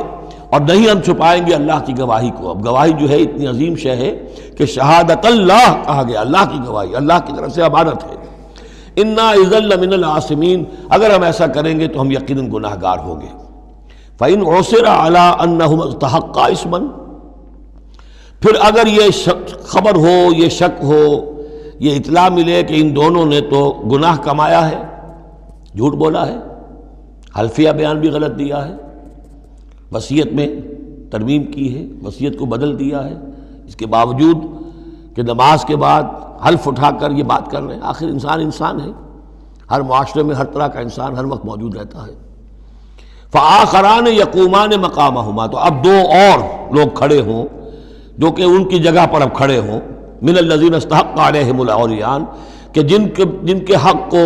اور نہیں ہم چھپائیں گے اللہ کی گواہی کو۔ اب گواہی جو ہے اتنی عظیم شے ہے کہ شہادت اللہ کہا گیا، اللہ کی گواہی، اللہ کی طرف سے امانت ہے۔ انا اذا لمن العاصمین، اگر ہم ایسا کریں گے تو ہم یقیناً گناہ گار ہوں گے۔ فإن عثر على أنهما استحقا اسما، پھر اگر یہ خبر ہو، یہ شک ہو، یہ اطلاع ملے کہ ان دونوں نے تو گناہ کمایا ہے، جھوٹ بولا ہے، حلفیہ بیان بھی غلط دیا ہے، وصیت میں ترمیم کی ہے، وصیت کو بدل دیا ہے، اس کے باوجود کہ نماز کے بعد حلف اٹھا کر یہ بات کر رہے ہیں، آخر انسان ہے، ہر معاشرے میں ہر طرح کا انسان ہر وقت موجود رہتا ہے۔ فآخران یقومان مقامہما، تو اب دو اور لوگ کھڑے ہوں جو کہ ان کی جگہ پر اب کھڑے ہوں، من الذین استحق علیہم الاولیان، کہ جن کے حق کو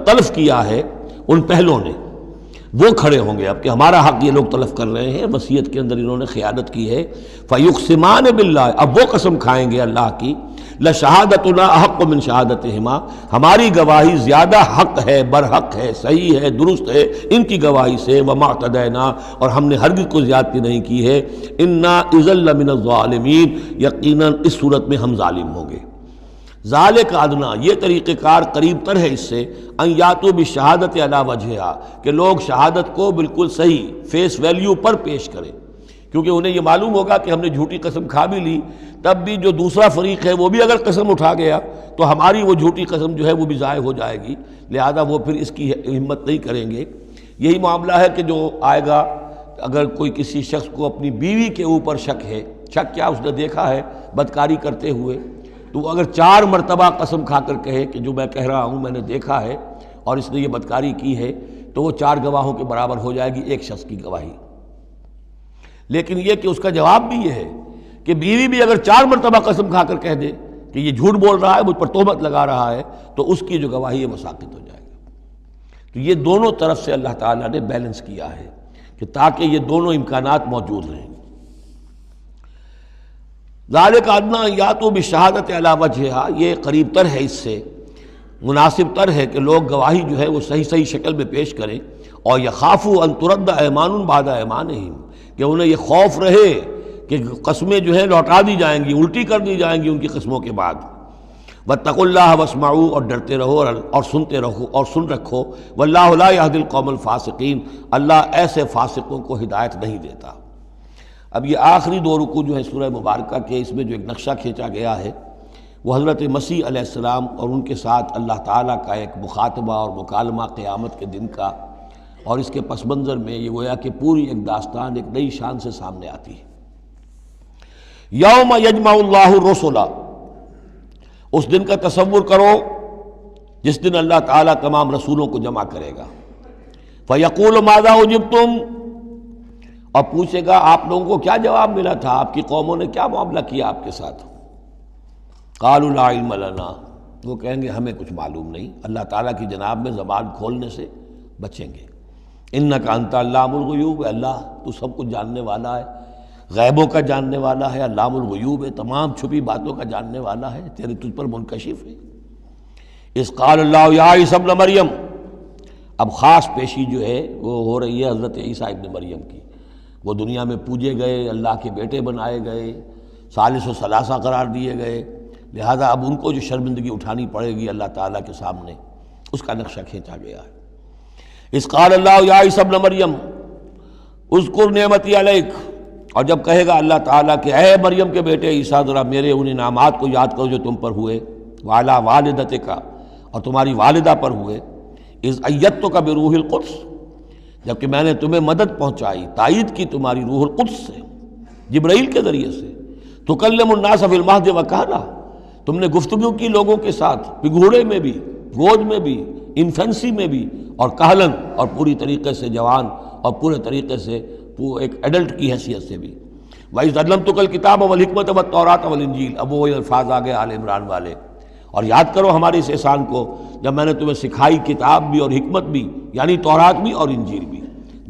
تلف کیا ہے ان پہلوں نے، وہ کھڑے ہوں گے اب کہ ہمارا حق یہ لوگ تلف کر رہے ہیں، وصیت کے اندر انہوں نے خیانت کی ہے۔ فیقسمان باللہ، اب وہ قسم کھائیں گے اللہ کی، لشہادتنا احق من شہادتہما، ہماری گواہی زیادہ حق ہے، برحق ہے، صحیح ہے، درست ہے ان کی گواہی سے، وما اعتدینا، اور ہم نے ہرگز کوئی زیادتی نہیں کی ہے، انا اذا لمن الظالمین، یقیناً اس صورت میں ہم ظالم ہوں گے۔ ذالک ادنا، یہ طریقہ کار قریب تر ہے اس سے، ان یاتوا بالشہادۃ علی وجہہا، کہ لوگ شہادت کو بالکل صحیح فیس ویلیو پر پیش کریں، کیونکہ انہیں یہ معلوم ہوگا کہ ہم نے جھوٹی قسم کھا بھی لی، تب بھی جو دوسرا فریق ہے وہ بھی اگر قسم اٹھا گیا تو ہماری وہ جھوٹی قسم جو ہے وہ بھی ضائع ہو جائے گی، لہذا وہ پھر اس کی ہمت نہیں کریں گے۔ یہی معاملہ ہے کہ جو آئے گا، اگر کوئی کسی شخص کو اپنی بیوی کے اوپر شک ہے، شک کیا اس نے دیکھا ہے بدکاری کرتے ہوئے، تو وہ اگر 4 مرتبہ قسم کھا کر کہے کہ جو میں کہہ رہا ہوں میں نے دیکھا ہے اور اس نے یہ بدکاری کی ہے، تو وہ 4 گواہوں کے برابر ہو جائے گی ایک شخص کی گواہی۔ لیکن یہ کہ اس کا جواب بھی یہ ہے کہ بیوی بھی اگر 4 مرتبہ قسم کھا کر کہہ دے کہ یہ جھوٹ بول رہا ہے، مجھ پر تہمت لگا رہا ہے، تو اس کی جو گواہی ہے وہ ساقط ہو جائے گا۔ تو یہ دونوں طرف سے اللہ تعالیٰ نے بیلنس کیا ہے کہ تاکہ یہ دونوں امکانات موجود رہیں۔ ذالک ادنیٰ ان یاتوا بالشہادۃ علی وجہہا، یہ قریب تر ہے، اس سے مناسب تر ہے کہ لوگ گواہی جو ہے وہ صحیح شکل میں پیش کریں، اور یخافوا ان ترد ایمان بعد ایمانہم، کہ انہیں یہ خوف رہے کہ قسمیں جو ہیں لوٹا دی جائیں گی، الٹی کر دی جائیں گی ان کی قسموں کے بعد۔ واتقوا اللہ واسمعوا، اور ڈرتے رہو اور سنتے رہو اور سن رکھو، واللہ لا یہدی القوم الفاسقین، اللہ ایسے فاسقوں کو ہدایت نہیں دیتا۔ اب یہ آخری 2 رکوع جو ہے سورہ مبارکہ کے، اس میں جو ایک نقشہ کھینچا گیا ہے وہ حضرت مسیح علیہ السلام اور ان کے ساتھ اللہ تعالیٰ کا ایک مخاطبہ اور مکالمہ قیامت کے دن کا، اور اس کے پس منظر میں یہ گویا کہ پوری ایک داستان ایک نئی شان سے سامنے آتی ہے۔ یوم یجمع اللہ الرسل، اس دن کا تصور کرو جس دن اللہ تعالیٰ تمام رسولوں کو جمع کرے گا۔ فیقول ماذا اجبتم، اور پوچھے گا آپ لوگوں کو کیا جواب ملا تھا، آپ کی قوموں نے کیا معاملہ کیا آپ کے ساتھ۔ قالوا لا علم لنا، وہ کہیں گے ہمیں کچھ معلوم نہیں، اللہ تعالیٰ کی جناب میں زبان کھولنے سے بچیں گے۔ انک انت علام الغیوب، اللہ تو سب کچھ جاننے والا ہے، غیبوں کا جاننے والا ہے، علام الغیوب ہے، تمام چھپی باتوں کا جاننے والا ہے، تیرے تجھ پر منکشف ہے۔ اذ قال اللہ یا عیسی ابن مریم، اب خاص پیشی جو ہے وہ ہو رہی ہے حضرت عیسیٰ ابن مریم کی۔ وہ دنیا میں پوجے گئے، اللہ کے بیٹے بنائے گئے، ثالث و ثلاثہ قرار دیے گئے، لہذا اب ان کو جو شرمندگی اٹھانی پڑے گی اللہ تعالیٰ کے سامنے، اس کا نقشہ کھینچا گیا ہے۔ اذ قال اللہ یا عیسی ابن مریم اذکر نعمتی علیک، اور جب کہے گا اللہ تعالیٰ کہ اے مریم کے بیٹے عیسیٰ ذرا میرے ان انعامات کو یاد کرو جو تم پر ہوئے، وعلی والدتک، اور تمہاری والدہ پر ہوئے، اذ ایدتک بروح القدس، جبکہ میں نے تمہیں مدد پہنچائی، تائید کی تمہاری روح القدس سے، جبرائیل کے ذریعے سے، تکلم الناس فی المہد وکہلا، تم نے گفتگو کی لوگوں کے ساتھ، پگھوڑے میں بھی، گود میں بھی، انفینسی میں بھی، اور کہلن، اور پوری طریقے سے جوان اور پورے طریقے سے ایک ایڈلٹ کی حیثیت سے بھی۔ وَإِذْ عَلَّمْتُكَ الْكِتَابَ وَالْحِكْمَةَ وَالتَّوْرَاةَ وَالْإِنْجِيلَ، اب وہ الفاظ آگے آل عمران والے، اور یاد کرو ہمارے اس احسان کو جب میں نے تمہیں سکھائی کتاب بھی اور حکمت بھی، یعنی تورات بھی اور انجیل بھی،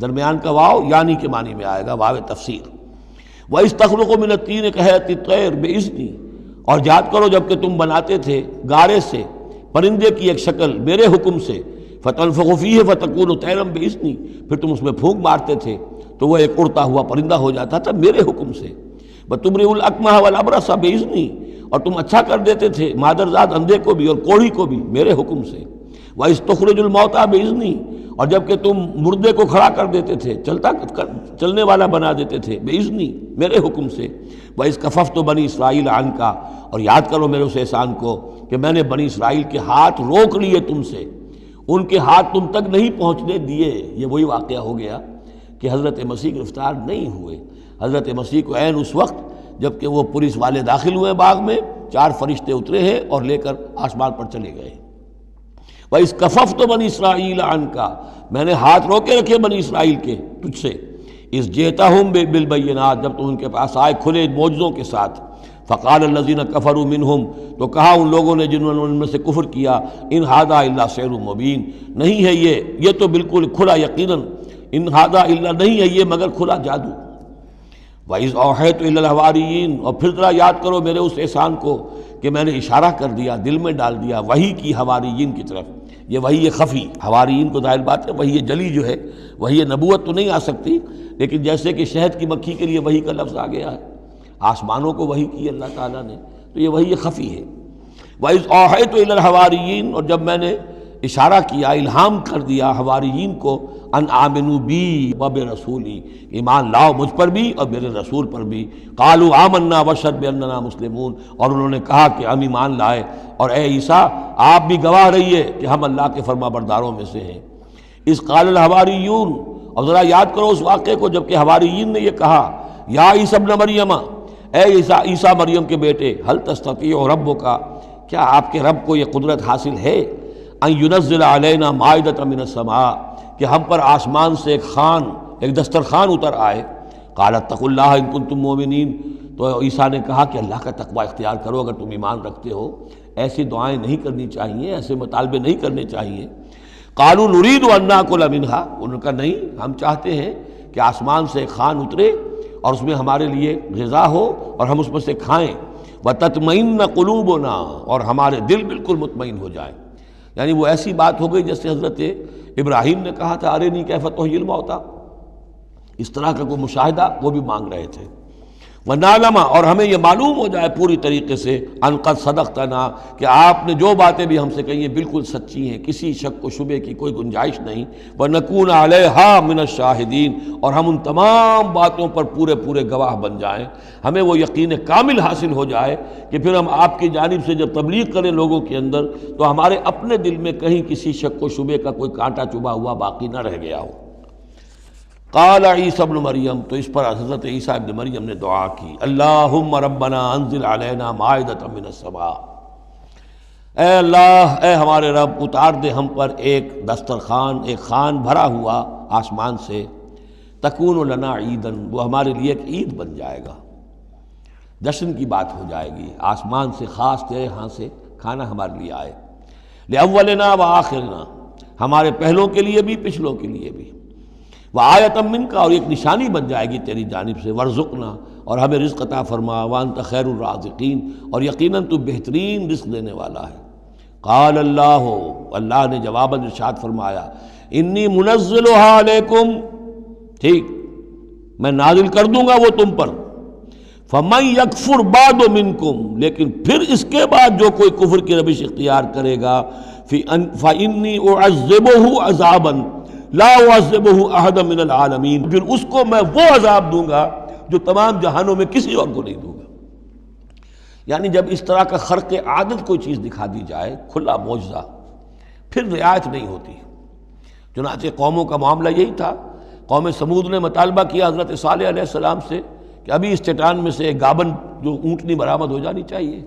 درمیان کا واو یعنی کے معنی میں آئے گا، واو تفسیر۔ وَإِذْ تَخْلُقُ مِنَ الطِّينِ كَهَيْئَةِ الطَّيْرِ بِإِذْنِي، اور یاد کرو جب کہ تم بناتے تھے گارے سے پرندے کی ایک شکل میرے حکم سے، فَتَنفُخُ فِيهِ فَتَكُونُ طَيْرًا بِإِذْنِي، پھر تم اس میں پھونک مارتے تھے تو وہ ایک اڑتا ہوا پرندہ ہو جاتا تھا میرے حکم سے۔ وَتُبْرِئُ الْأَكْمَحَ وَالْأَبْرَصَ بِإِذْنِي، اور تم اچھا کر دیتے تھے مادرزاد اندھے کو بھی اور کوڑھی کو بھی میرے حکم سے۔ وَإِذْ تُخْرِجُ الْمَوْتَىٰ بِإِذْنِي، اور جب کہ تم مردے کو کھڑا کر دیتے تھے، چلنے والا بنا دیتے تھے، بِإِذْنِي، میرے حکم سے۔ وَإِذْ كَفَفْتُ بَنِي إِسْرَائِيلَ عَنْكَ، اور یاد کرو میرے اس احسان کو کہ میں نے بنی اسرائیل کے ہاتھ روک لیے تم سے، ان کے ہاتھ تم تک نہیں پہنچنے دیے۔ یہ وہی واقعہ ہو گیا کہ حضرت مسیح گرفتار نہیں ہوئے۔ حضرت مسیح کو عین اس وقت جب کہ وہ پولیس والے داخل ہوئے باغ میں، 4 فرشتے اترے ہیں اور لے کر آسمان پر چلے گئے۔ وَإِذْ كَفَفْتُ بَنِي إِسْرَائِيلَ عَنْكَ، میں نے ہاتھ روکے رکھے بنی اسرائیل کے تجھ سے۔ اِذْ جِئْتَهُم بِالْبَيِّنَاتِ، جب تم ان کے پاس آئے کھلے معجزوں کے ساتھ۔ فقال الذين كفروا منهم، تو کہا ان لوگوں نے جنہوں نے ان میں سے کفر کیا، ان هذا الا سحر مبین، نہیں ہے یہ تو بالکل کھلا یقیناً، ان هذا الا نہیں ہے یہ مگر کھلا جادو۔ وَإِذْ أَوْحَيْتُ إِلَى الْحَوَارِيِّينَ، اور پھر ذرا یاد کرو میرے اس احسان کو کہ میں نے اشارہ کر دیا، دل میں ڈال دیا وحی کی حواریین کی طرف۔ یہ وحی خفی، حواریین کو ظاہر بات ہے وحی جلی جو ہے، وحی نبوت تو نہیں آ سکتی، لیکن جیسے کہ شہد کی مکھی کے لیے وحی کا لفظ آ گیا ہے، آسمانوں کو وحی کی اللہ تعالیٰ نے، تو یہ وحی خفی ہے۔ وَإِذْ أَوْحَيْتُ إِلَى الْحَوَارِيِّينَ، اور جب میں نے اشارہ کیا، الہام کر دیا حواریین کو، ان آمنوا بی و برسولی، ایمان لاؤ مجھ پر بھی اور میرے رسول پر بھی۔ قالوا آمنا واشہد باننا مسلمون، اور انہوں نے کہا کہ ہم ایمان لائے اور اے عیسیٰ آپ بھی گواہ رہیے کہ ہم اللہ کے فرما برداروں میں سے ہیں۔ اذ قال الحواریون، اور ذرا یاد کرو اس واقعے کو جب کہ حواریین نے یہ کہا، یا عیسیٰ ابن مریم، اے عیسیٰ مریم کے بیٹے، حل تستطیع ربک، کیا آپ کے رب کو یہ قدرت حاصل ہے، ان ینزل علینا مائدۃ من السماء، کہ ہم پر آسمان سے ایک دسترخوان اتر آئے۔ قال اتقوا اللہ ان کنتم مؤمنین، تو عیسیٰ نے کہا کہ اللہ کا تقوی اختیار کرو اگر تم ایمان رکھتے ہو، ایسی دعائیں نہیں کرنی چاہیے، ایسے مطالبے نہیں کرنے چاہیے۔ قالوا نرید ان ناکل منہا، انہوں نے کہا نہیں، ہم چاہتے ہیں کہ آسمان سے ایک خوان اترے اور اس میں ہمارے لیے غذا ہو اور ہم اس میں سے کھائیں، وتطمئن قلوبنا، اور ہمارے دل بالکل مطمئن ہو جائیں۔ یعنی وہ ایسی بات ہو گئی جیسے حضرت ابراہیم نے کہا تھا ارنی کیف تحیی الموتیٰ، اس طرح کا کوئی مشاہدہ وہ بھی مانگ رہے تھے۔ وَنَعْلَمَ، اور ہمیں یہ معلوم ہو جائے پوری طریقے سے، ان قد صدقتنا، کہ آپ نے جو باتیں بھی ہم سے کہی ہیں بالکل سچی ہیں، کسی شک و شبے کی کوئی گنجائش نہیں۔ وَنَكُونَ عَلَيْهَا مِنَ الشَّاهِدِينَ، اور ہم ان تمام باتوں پر پورے گواہ بن جائیں، ہمیں وہ یقین کامل حاصل ہو جائے کہ پھر ہم آپ کی جانب سے جب تبلیغ کریں لوگوں کے اندر تو ہمارے اپنے دل میں کہیں کسی شک و شبے کا کوئی کانٹا چبھا ہوا باقی نہ رہ گیا ہو۔ قال عیسیٰ ابن مریم، تو اس پر حضرت عیسیٰ ابن مریم نے دعا کی، اللہم ربنا انزل علینا مائدۃ من السماء، اے اللہ، اے ہمارے رب، اتار دے ہم پر ایک دسترخوان، ایک خوان بھرا ہوا آسمان سے، تکون لنا عیدن، وہ ہمارے لیے ایک عید بن جائے گا، جشن کی بات ہو جائے گی، آسمان سے خاص تیرے ہاں سے کھانا ہمارے لیے آئے، لأولنا وآخرنا، ہمارے پہلوں کے لیے بھی پچھلوں کے لیے بھی، وآیۃ منک، اور ایک نشانی بن جائے گی تیری جانب سے، وارزقنا، اور ہمیں رزق عطا فرما، وانت خیر الرازقین، اور یقیناً تو بہترین رزق دینے والا ہے۔ قال اللہ نے جواباً ارشاد فرمایا، انی منزلها علیکم، ٹھیک میں نازل کر دوں گا وہ تم پر، فمن یکفر بعد منکم، لیکن پھر اس کے بعد جو کوئی کفر کی روش اختیار کرے گا، فانی اعذبہ عذابا لا اعذبہ احدا من العالمین، پھر اس کو میں وہ عذاب دوں گا جو تمام جہانوں میں کسی اور کو نہیں دوں گا۔ یعنی جب اس طرح کا خرق عادت کوئی چیز دکھا دی جائے، کھلا معجزہ، پھر رعایت نہیں ہوتی۔ چنانچہ قوموں کا معاملہ یہی تھا، قوم سمود نے مطالبہ کیا حضرت صالح علیہ السلام سے کہ ابھی اس چٹان میں سے ایک گابن جو اونٹنی برآمد ہو جانی چاہیے،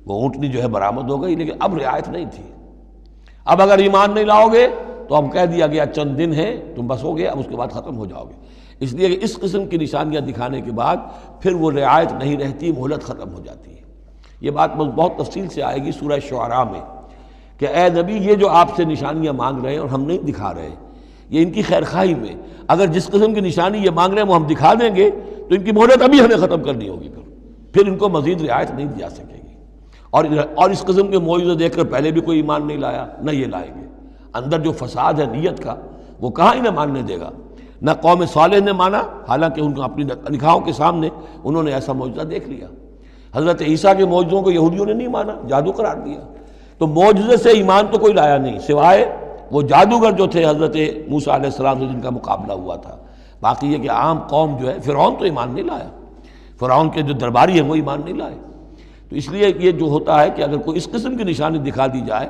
وہ اونٹنی جو ہے برآمد ہو گئی، لیکن اب رعایت نہیں تھی۔ اب اگر ایمان نہیں لاؤ گے تو اب کہہ دیا گیا چند دن ہے، تم بس ہو گے، اب اس کے بعد ختم ہو جاؤ گے۔ اس لیے کہ اس قسم کی نشانیاں دکھانے کے بعد پھر وہ رعایت نہیں رہتی، مہلت ختم ہو جاتی ہے۔ یہ بات بہت تفصیل سے آئے گی سورہ شعراء میں کہ اے نبی، یہ جو آپ سے نشانیاں مانگ رہے ہیں اور ہم نہیں دکھا رہے، یہ ان کی خیر خواہی میں، اگر جس قسم کی نشانی یہ مانگ رہے ہیں وہ ہم دکھا دیں گے تو ان کی مہلت ابھی ہمیں ختم کرنی ہوگی، پھر ان کو مزید رعایت نہیں دی جا سکے گی۔ اور اس قسم کے معجزے دیکھ کر پہلے بھی کوئی ایمان نہیں لایا، نہ یہ لائیں گے۔ اندر جو فساد ہے نیت کا، وہ کہاں انہیں ماننے دے گا۔ نہ قوم صالح نے مانا، حالانکہ ان کو اپنی نگاہوں کے سامنے انہوں نے ایسا معجزہ دیکھ لیا۔ حضرت عیسیٰ کے معجزوں کو یہودیوں نے نہیں مانا، جادو قرار دیا۔ تو معجزے سے ایمان تو کوئی لایا نہیں، سوائے وہ جادوگر جو تھے حضرت موسیٰ علیہ السلام سے جن کا مقابلہ ہوا تھا۔ باقی یہ کہ عام قوم جو ہے، فرعون تو ایمان نہیں لایا، فرعون کے جو درباری ہیں وہ ایمان نہیں لائے۔ تو اس لیے یہ جو ہوتا ہے کہ اگر کوئی اس قسم کی نشانی دکھا دی جائے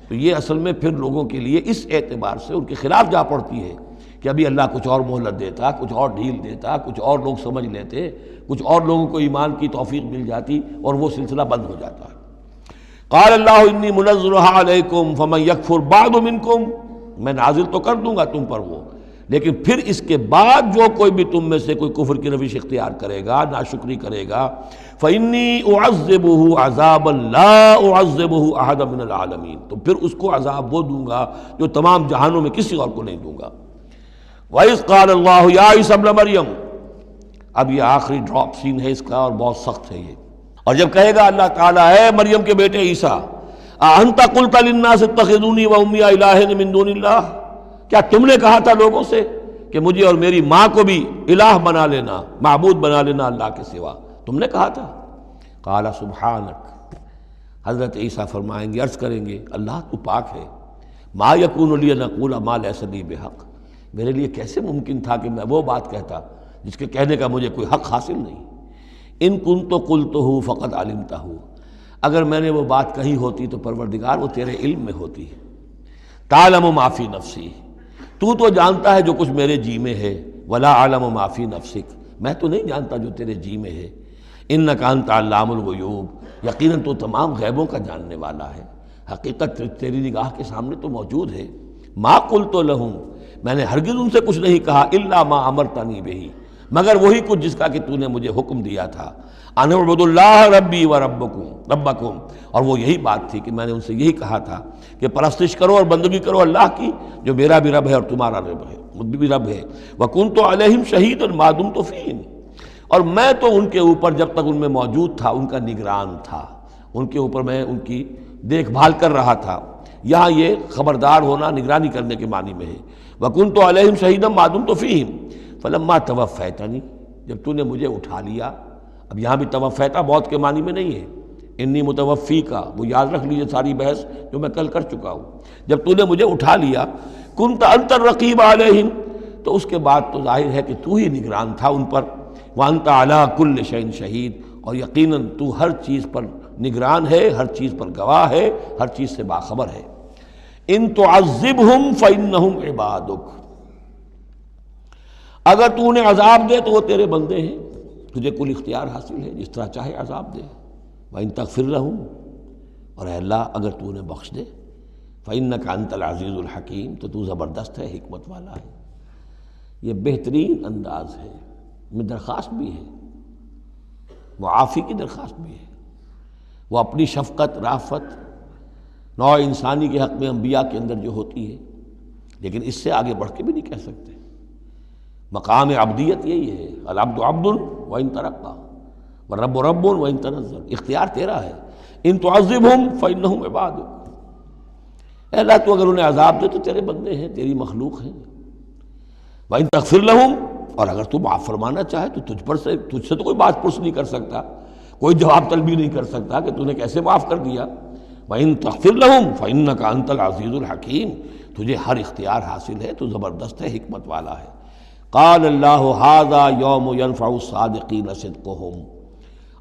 تو یہ اصل میں پھر لوگوں کے لیے اس اعتبار سے ان کے خلاف جا پڑتی ہے کہ ابھی اللہ کچھ اور مہلت دیتا، کچھ اور ڈھیل دیتا، کچھ اور لوگ سمجھ لیتے، کچھ اور لوگوں کو ایمان کی توفیق مل جاتی اور وہ سلسلہ بند ہو جاتا ہے۔ قال اللہ انی منزلها علیکم فمن یکفر بعد منکم، میں نازل تو کر دوں گا تم پر وہ، لیکن پھر اس کے بعد جو کوئی بھی تم میں سے کوئی کفر کی روش اختیار کرے گا، ناشکری کرے گا، فإنی اعذبہ عذابا لا اعذبہ احدا من العالمین، تو پھر اس کو عذاب وہ دوں گا جو تمام جہانوں میں کسی اور کو نہیں دوں گا۔ وَإِذْ قَالَ اللَّهُ يَا عِيسَى ابْنَ مَرْيَمَ، اب یہ آخری ڈراپ سین ہے اس کا اور بہت سخت ہے یہ۔ اور جب کہے گا اللہ تعالیٰ، اے مریم کے بیٹے عیسیٰ، أَأَنْتَ قُلْتَ لِلنَّاسِ اتَّخِذُونِي وَأُمِّيَ إِلَٰهَيْنِ مِن دُونِ اللَّهِ، کیا تم نے کہا تھا لوگوں سے کہ مجھے اور میری ماں کو بھی الہ بنا لینا، معبود بنا لینا اللہ کے سوا، تم نے کہا تھا؟ قال سبحانک، حضرت عیسیٰ فرمائیں گے، عرض کریں گے، اللہ تو پاک ہے، ما یکون لی ان اقول ما لیس لی بحق، میرے لیے کیسے ممکن تھا کہ میں وہ بات کہتا جس کے کہنے کا مجھے کوئی حق حاصل نہیں۔ ان کنت قلتہ فقد علمتہ، اگر میں نے وہ بات کہی ہوتی تو پروردگار وہ تیرے علم میں ہوتی۔ تعلم ما فی نفسی، تو جانتا ہے جو کچھ میرے جی میں ہے، ولا اعلم ما فی نفسک، میں تو نہیں جانتا جو تیرے جی میں ہے۔ انک انت علام الغیوب، یقیناً تو تمام غیبوں کا جاننے والا ہے، حقیقت تیری نگاہ کے سامنے تو موجود ہے۔ ما قلت لہم، میں نے ہرگز ان سے کچھ نہیں کہا، الا ما امرتنی بہ، مگر وہی کچھ جس کا کہ تو نے مجھے حکم دیا تھا، ان اعبدوا اللہ ربی و ربکم، اور وہ یہی بات تھی کہ میں نے ان سے یہی کہا تھا کہ پرستش کرو اور بندگی کرو اللہ کی، جو میرا بھی رب ہے اور تمہارا رب ہے، مجھ بھی رب ہے۔ وکنت علیہم شہیدا ما دمت فیہم، اور میں تو ان کے اوپر جب تک ان میں موجود تھا ان کا نگران تھا، ان کے اوپر میں ان کی دیکھ بھال کر رہا تھا۔ یہاں یہ خبردار ہونا نگرانی کرنے کے معنی میں ہے۔ وکنت علیہم شہیدا ما دمت فیہم فلما توفیتنی، جب تو نے مجھے اٹھا لیا، اب یہاں بھی توفیتا موت کے معنی میں نہیں ہے، انی متوفی کا، وہ یاد رکھ لیجیے ساری بحث جو میں کل کر چکا ہوں۔ جب تو نے مجھے اٹھا لیا، کنت انت الرقیب علیہم، تو اس کے بعد تو ظاہر ہے کہ تو ہی نگران تھا ان پر۔ وانت علی کل شیء شہید، اور یقیناً تو ہر چیز پر نگران ہے، ہر چیز پر گواہ ہے، ہر چیز سے باخبر ہے۔ ان تعذبہم فانہم عبادک، اگر تو انہیں عذاب دے تو وہ تیرے بندے ہیں، تجھے کل اختیار حاصل ہے، جس طرح چاہے عذاب دے۔ وَإِن تغفر لَهُمْ، اور اے اللہ اگر تو انہیں بخش دے، فَإِنَّكَ أَنْتَ الْعَزِيزُ الْحَكِيمُ، تو تو زبردست ہے، حکمت والا ہے۔ یہ بہترین انداز ہے، میں درخواست بھی ہے، معافی کی درخواست بھی ہے۔ وہ اپنی شفقت، رافت نوع انسانی کے حق میں انبیاء کے اندر جو ہوتی ہے، لیکن اس سے آگے بڑھ کے بھی نہیں کہہ سکتے۔ مقام عبدیت یہی ہے، العبد عبد وان ترقى والرب رب وان تنزل، اختیار تیرا ہے۔ ان تعذبہم فانہم عبادک، اے اللہ تو اگر انہیں عذاب دے تو تیرے بندے ہیں، تیری مخلوق ہیں۔ وان تغفر لہم، اور اگر تو معاف فرمانا چاہے تو تجھ سے تو کوئی بات پرس نہیں کر سکتا، کوئی جواب طلبی نہیں کر سکتا کہ تو نے کیسے معاف کر دیا۔ وان تغفر لہم فانک انت العزیز الحکیم، تجھے ہر اختیار حاصل ہے، تو زبردست ہے، حکمت والا ہے۔ قال اللہ ھذا یوم ینفع الصادقین صدقہم،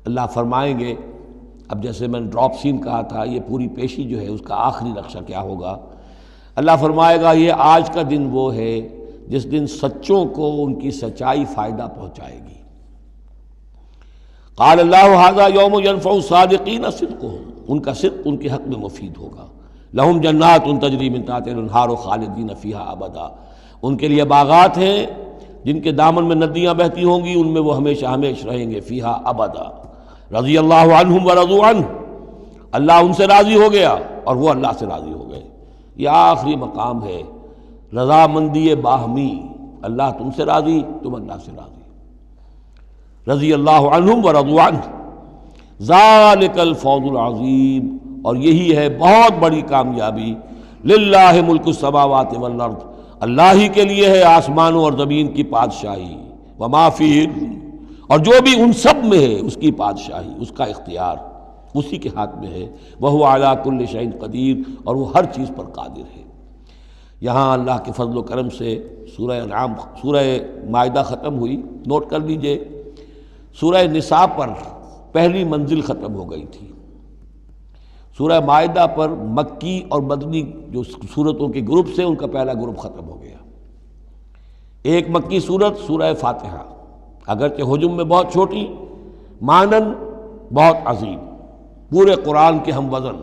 اللہ فرمائیں گے، اب جیسے میں نے ڈراپ سین کہا تھا، یہ پوری پیشی جو ہے اس کا آخری نقشہ کیا ہوگا۔ اللہ فرمائے گا یہ آج کا دن وہ ہے جس دن سچوں کو ان کی سچائی فائدہ پہنچائے گی۔ قال اللہ ھذا یوم ینفع الصادقین صدقہم، ان کا صدق ان کے حق میں مفید ہوگا۔ لہم جنات تجری من تحتہا الانہار خالدین فیہا ابدا، ان کے لیے باغات ہیں جن کے دامن میں ندیاں بہتی ہوں گی، ان میں وہ ہمیشہ ہمیشہ رہیں گے، فیہا ابدا۔ رضی اللہ عنہم ورضوا عنہ، اللہ ان سے راضی ہو گیا اور وہ اللہ سے راضی ہو گئے۔ یہ آخری مقام ہے، رضامندی باہمی، اللہ تم سے راضی، تم اللہ سے راضی۔ رضی اللہ عنہم ورضوا عنہ، ذالک الفوز العظیم، اور یہی ہے بہت بڑی کامیابی۔ للہ ملک السماوات والارض، اللہ ہی کے لیے ہے آسمانوں اور زمین کی بادشاہی، وما فیہن، اور جو بھی ان سب میں ہے اس کی بادشاہی، اس کا اختیار اسی کے ہاتھ میں ہے۔ وہو علی کل شیء قدیر، اور وہ ہر چیز پر قادر ہے۔ یہاں اللہ کے فضل و کرم سے سورہ انعام، سورہ مائدہ ختم ہوئی، نوٹ کر لیجئے سورہ نساء پر پہلی منزل ختم ہو گئی تھی۔ سورہ مائدہ پر مکی اور مدنی جو سورتوں کے گروپ سے ان کا پہلا گروپ ختم ہو گیا۔ ایک مکی سورت سورہ فاتحہ، اگرچہ حجم میں بہت چھوٹی، معنن بہت عظیم، پورے قرآن کے ہم وزن۔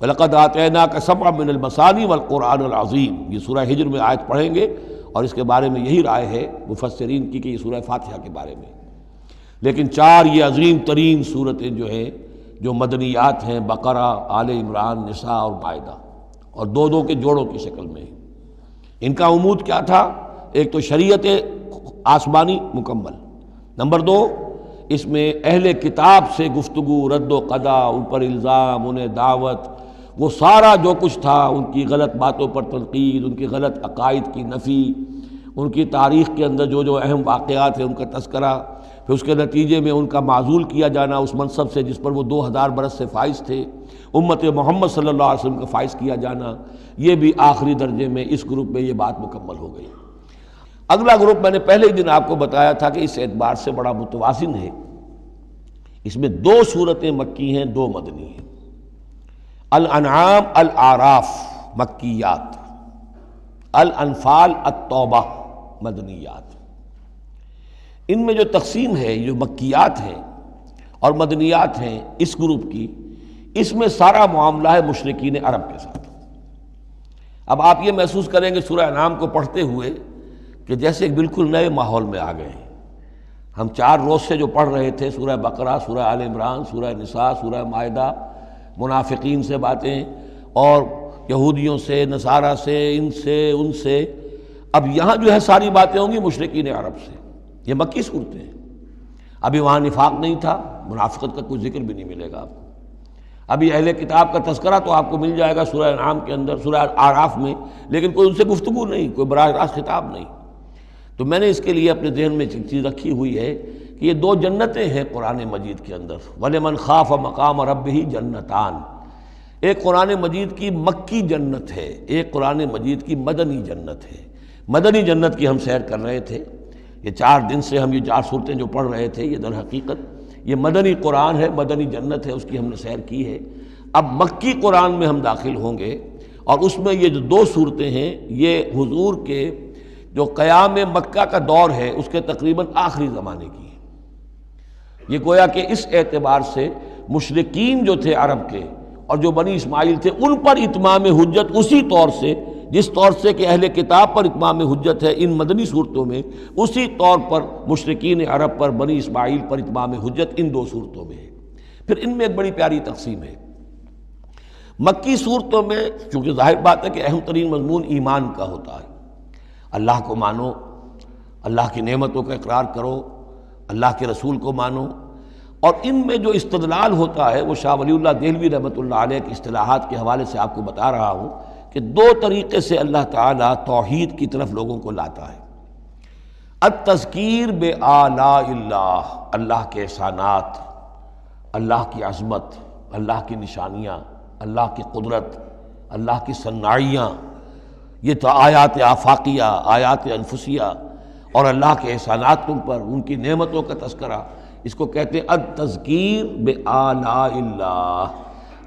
وَلَقَدْ آتَيْنَاكَ سَبْعًا مِنَ الْمَثَانِي وَالْقُرْآنِ الْعَظِيمِ، یہ سورہ ہجر میں آیت پڑھیں گے اور اس کے بارے میں یہی رائے ہے مفسرین کی کہ یہ سورہ فاتحہ کے بارے میں۔ لیکن چار یہ عظیم ترین صورتیں جو ہیں جو مدنیات ہیں، بقرہ، آل عمران، نساء اور مائدہ، اور دو دو کے جوڑوں کی شکل میں۔ ان کا عمود کیا تھا؟ ایک تو شریعت آسمانی مکمل، نمبر دو اس میں اہل کتاب سے گفتگو، رد و قضا، ان پر الزام، انہیں دعوت، وہ سارا جو کچھ تھا، ان کی غلط باتوں پر تنقید، ان کی غلط عقائد کی نفی، ان کی تاریخ کے اندر جو جو اہم واقعات ہیں ان کا تذکرہ، پھر اس کے نتیجے میں ان کا معزول کیا جانا اس منصب سے جس پر وہ 2000 برس سے فائز تھے، امت محمد صلی اللہ علیہ وسلم کا فائز کیا جانا، یہ بھی آخری درجے میں اس گروپ میں یہ بات مکمل ہو گئی۔ اگلا گروپ میں نے پہلے ہی دن آپ کو بتایا تھا کہ اس اعتبار سے بڑا متوازن ہے، اس میں 2 سورتیں مکی ہیں، 2 مدنی ہیں۔ الانعام الاعراف مکیات، الانفال التوبہ مدنیات۔ ان میں جو تقسیم ہے، جو مکیات ہیں اور مدنیات ہیں اس گروپ کی، اس میں سارا معاملہ ہے مشرکین عرب کے ساتھ۔ اب آپ یہ محسوس کریں گے سورہ انعام کو پڑھتے ہوئے کہ جیسے ایک بالکل نئے ماحول میں آ گئے ہیں۔ ہم 4 روز سے جو پڑھ رہے تھے سورہ بقرہ، سورہ آل عمران، سورہ نساء، سورہ مائدہ، منافقین سے باتیں اور یہودیوں سے، نصارہ سے، ان سے، اب یہاں جو ہے ساری باتیں ہوں گی مشرکین عرب سے۔ یہ مکی صورتیں ہیں، ابھی وہاں نفاق نہیں تھا، منافقت کا کوئی ذکر بھی نہیں ملے گا آپ کو۔ ابھی اہل کتاب کا تذکرہ تو آپ کو مل جائے گا سورہ انعام کے اندر، سورہ اعراف میں، لیکن کوئی ان سے گفتگو نہیں، کوئی براہ راست خطاب نہیں۔ تو میں نے اس کے لیے اپنے ذہن میں ایک چیز رکھی ہوئی ہے کہ یہ 2 جنتیں ہیں قرآن مجید کے اندر، وَلِمَنْ خَافَ مَقَامَ رَبِّهِ جنتان۔ ایک قرآن مجید کی مکی جنت ہے، ایک قرآن مجید کی مدنی جنت ہے۔ مدنی جنت کی ہم سیر کر رہے تھے، یہ 4 دن سے ہم یہ 4 صورتیں جو پڑھ رہے تھے، یہ در حقیقت یہ مدنی قرآن ہے، مدنی جنت ہے، اس کی ہم نے سیر کی ہے۔ اب مکی قرآن میں ہم داخل ہوں گے، اور اس میں یہ جو 2 صورتیں ہیں یہ حضور کے جو قیام مکہ کا دور ہے اس کے تقریباً آخری زمانے کی ہیں۔ یہ گویا کہ اس اعتبار سے مشرکین جو تھے عرب کے اور جو بنی اسماعیل تھے ان پر اتمام حجت اسی طور سے جس طور سے کہ اہل کتاب پر اتمام حجت ہے ان مدنی صورتوں میں، اسی طور پر مشرکین عرب پر، بنی اسماعیل پر اتمام حجت ان 2 صورتوں میں ہے۔ پھر ان میں ایک بڑی پیاری تقسیم ہے۔ مکی صورتوں میں چونکہ ظاہر بات ہے کہ اہم ترین مضمون ایمان کا ہوتا ہے، اللہ کو مانو، اللہ کی نعمتوں کا اقرار کرو، اللہ کے رسول کو مانو، اور ان میں جو استدلال ہوتا ہے وہ شاہ ولی اللہ دہلوی رحمۃ اللہ علیہ کی اصطلاحات کے حوالے سے آپ کو بتا رہا ہوں کہ 2 طریقے سے اللہ تعالیٰ توحید کی طرف لوگوں کو لاتا ہے۔ التذکیر بآلاء اللہ، اللہ کے احسانات، اللہ کی عظمت، اللہ کی نشانیاں، اللہ کی قدرت، اللہ کی صناعیاں، یہ تو آیات آفاقیہ، آیات انفسیہ، اور اللہ کے احسانات تم پر، ان کی نعمتوں کا تذکرہ، اس کو کہتے ہیں التذکیر بآلاء اللہ،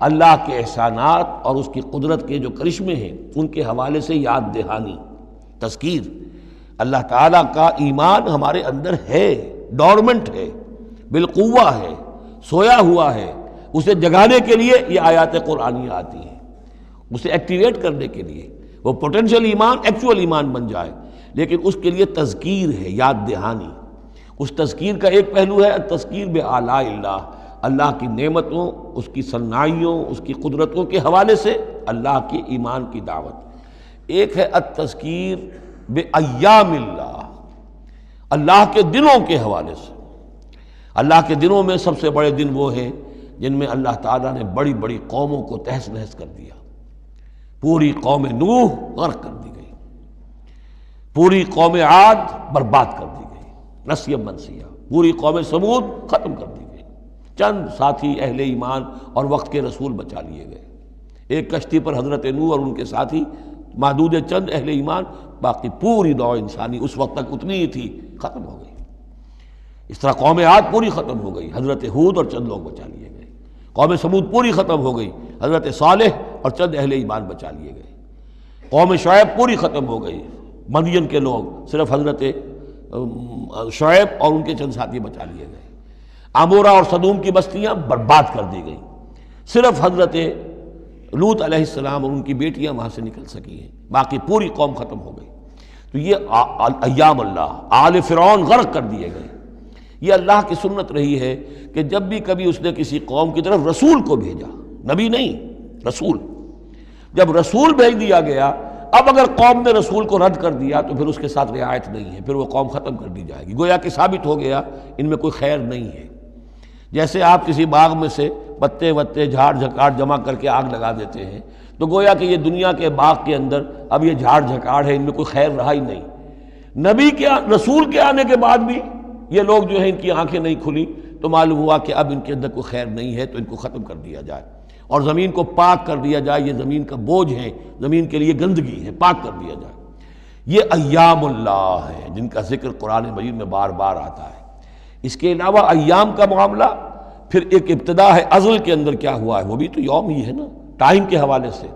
اللہ کے احسانات اور اس کی قدرت کے جو کرشمے ہیں ان کے حوالے سے یاد دہانی، تذکیر۔ اللہ تعالیٰ کا ایمان ہمارے اندر ہے، ڈورمنٹ ہے، بالقوہ ہے، سویا ہوا ہے، اسے جگانے کے لیے یہ آیات قرآنیہ آتی ہیں، اسے ایکٹیویٹ کرنے کے لیے وہ پوٹینشیل ایمان ایکچوئل ایمان بن جائے، لیکن اس کے لیے تذکیر ہے، یاد دہانی۔ اس تذکیر کا ایک پہلو ہے التذکیر بآلاء اللہ، اللہ کی نعمتوں، اس کی صناعیوں، اس کی قدرتوں کے حوالے سے اللہ کی ایمان کی دعوت۔ ایک ہے التذکیر بایام اللہ، اللہ کے دنوں کے حوالے سے۔ اللہ کے دنوں میں سب سے بڑے دن وہ ہیں جن میں اللہ تعالیٰ نے بڑی بڑی قوموں کو تہس نہس کر دیا۔ پوری قوم نوح غرق کر دی گئی، پوری قوم عاد برباد کر دی گئی، نسیا منسیہ، پوری قوم سمود ختم کر دی گئی، چند ساتھی اہل ایمان اور وقت کے رسول بچا لیے گئے۔ ایک کشتی پر حضرت نوح اور ان کے ساتھی، محدود چند اہل ایمان، باقی پوری نوع انسانی اس وقت تک اتنی ہی تھی، ختم ہو گئی۔ اس طرح قوم عاد پوری ختم ہو گئی، حضرت ہود اور چند لوگ بچا لیے گئے۔ قوم سمود پوری ختم ہو گئی، حضرت صالح اور چند اہل ایمان بچا لیے گئے۔ قوم شعیب پوری ختم ہو گئی، مدین کے لوگ، صرف حضرت شعیب اور ان کے چند ساتھی بچا لیے گئے۔ عمورہ اور صدوم کی بستیاں برباد کر دی گئیں، صرف حضرت لوط علیہ السلام اور ان کی بیٹیاں وہاں سے نکل سکی ہیں، باقی پوری قوم ختم ہو گئی۔ تو یہ ایام اللہ، آل فرعون غرق کر دیے گئے۔ یہ اللہ کی سنت رہی ہے کہ جب بھی کبھی اس نے کسی قوم کی طرف رسول کو بھیجا، نبی نہیں، رسول، جب رسول بھیج دیا گیا، اب اگر قوم نے رسول کو رد کر دیا تو پھر اس کے ساتھ رعایت نہیں ہے، پھر وہ قوم ختم کر دی جائے گی، گویا کہ ثابت ہو گیا ان میں کوئی خیر نہیں ہے۔ جیسے آپ کسی باغ میں سے پتے وتے جھاڑ جھکاڑ جمع کر کے آگ لگا دیتے ہیں، تو گویا کہ یہ دنیا کے باغ کے اندر اب یہ جھاڑ جھکاڑ ہے، ان میں کوئی خیر رہا ہی نہیں۔ نبی کے، رسول کے آنے کے بعد بھی یہ لوگ جو ہیں ان کی آنکھیں نہیں کھلی تو معلوم ہوا کہ اب ان کے اندر کوئی خیر نہیں ہے، تو ان کو ختم کر دیا جائے اور زمین کو پاک کر دیا جائے، یہ زمین کا بوجھ ہے، زمین کے لیے گندگی ہے، پاک کر دیا جائے۔ یہ ایام اللہ ہے جن کا ذکر قرآن مجید میں بار بار آتا ہے۔ اس کے علاوہ ایام کا معاملہ پھر ایک ابتدا ہے، ازل کے اندر کیا ہوا ہے وہ بھی تو یوم ہی ہے نا، ٹائم کے حوالے سے،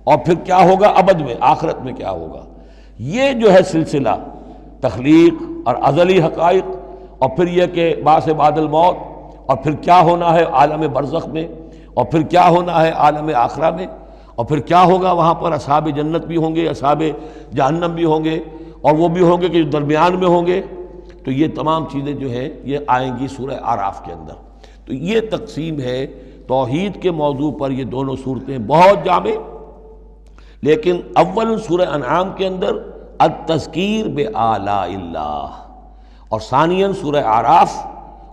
اور پھر کیا ہوگا ابد میں، آخرت میں کیا ہوگا۔ یہ جو ہے سلسلہ تخلیق اور ازلی حقائق، اور پھر یہ کہ بعث بعد الموت، اور پھر کیا ہونا ہے عالم برزخ میں، اور پھر کیا ہونا ہے عالم آخرہ میں، اور پھر کیا ہوگا وہاں پر اصحاب جنت بھی ہوں گے، اصحاب جہنم بھی ہوں گے، اور وہ بھی ہوں گے کہ جو درمیان میں ہوں گے۔ تو یہ تمام چیزیں جو ہیں یہ آئیں گی سورہ اعراف کے اندر۔ تو یہ تقسیم ہے توحید کے موضوع پر، یہ دونوں صورتیں بہت جامع، لیکن اول سورہ انعام کے اندر التذکیر بآلاء اللہ، اور ثانیاً سورہ اعراف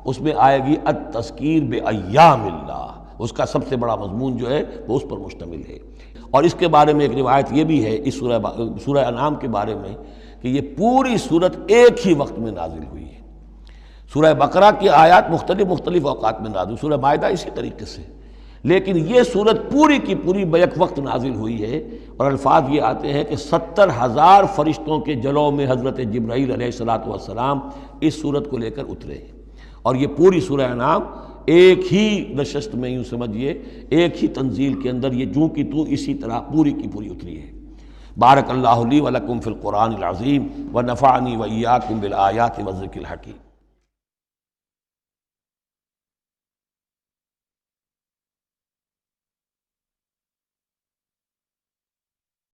اس میں آئے گی التذکیر بایام اللہ، اس کا سب سے بڑا مضمون جو ہے وہ اس پر مشتمل ہے۔ اور اس کے بارے میں ایک روایت یہ بھی ہے اس سورہ انعام کے بارے میں کہ یہ پوری صورت ایک ہی وقت میں نازل ہوئی ہے۔ سورہ بقرہ کی آیات مختلف اوقات میں نازل، سورہ مائدہ اسی طریقے سے، لیکن یہ صورت پوری کی پوری بیک وقت نازل ہوئی ہے، اور الفاظ یہ آتے ہیں کہ 70,000 فرشتوں کے جلوں میں حضرت جبرائیل علیہ السلام اس صورت کو لے کر اترے ہیں، اور یہ پوری سورہ انعام ایک ہی نشست میں، یوں سمجھیے ایک ہی تنزیل کے اندر یہ جوں کی تو اسی طرح پوری کی پوری اتری ہے۔ بارک اللہ لی ولکم فی القرآن العظیم ونفعنی وإیاکم بالآیات والذکر الحکیم۔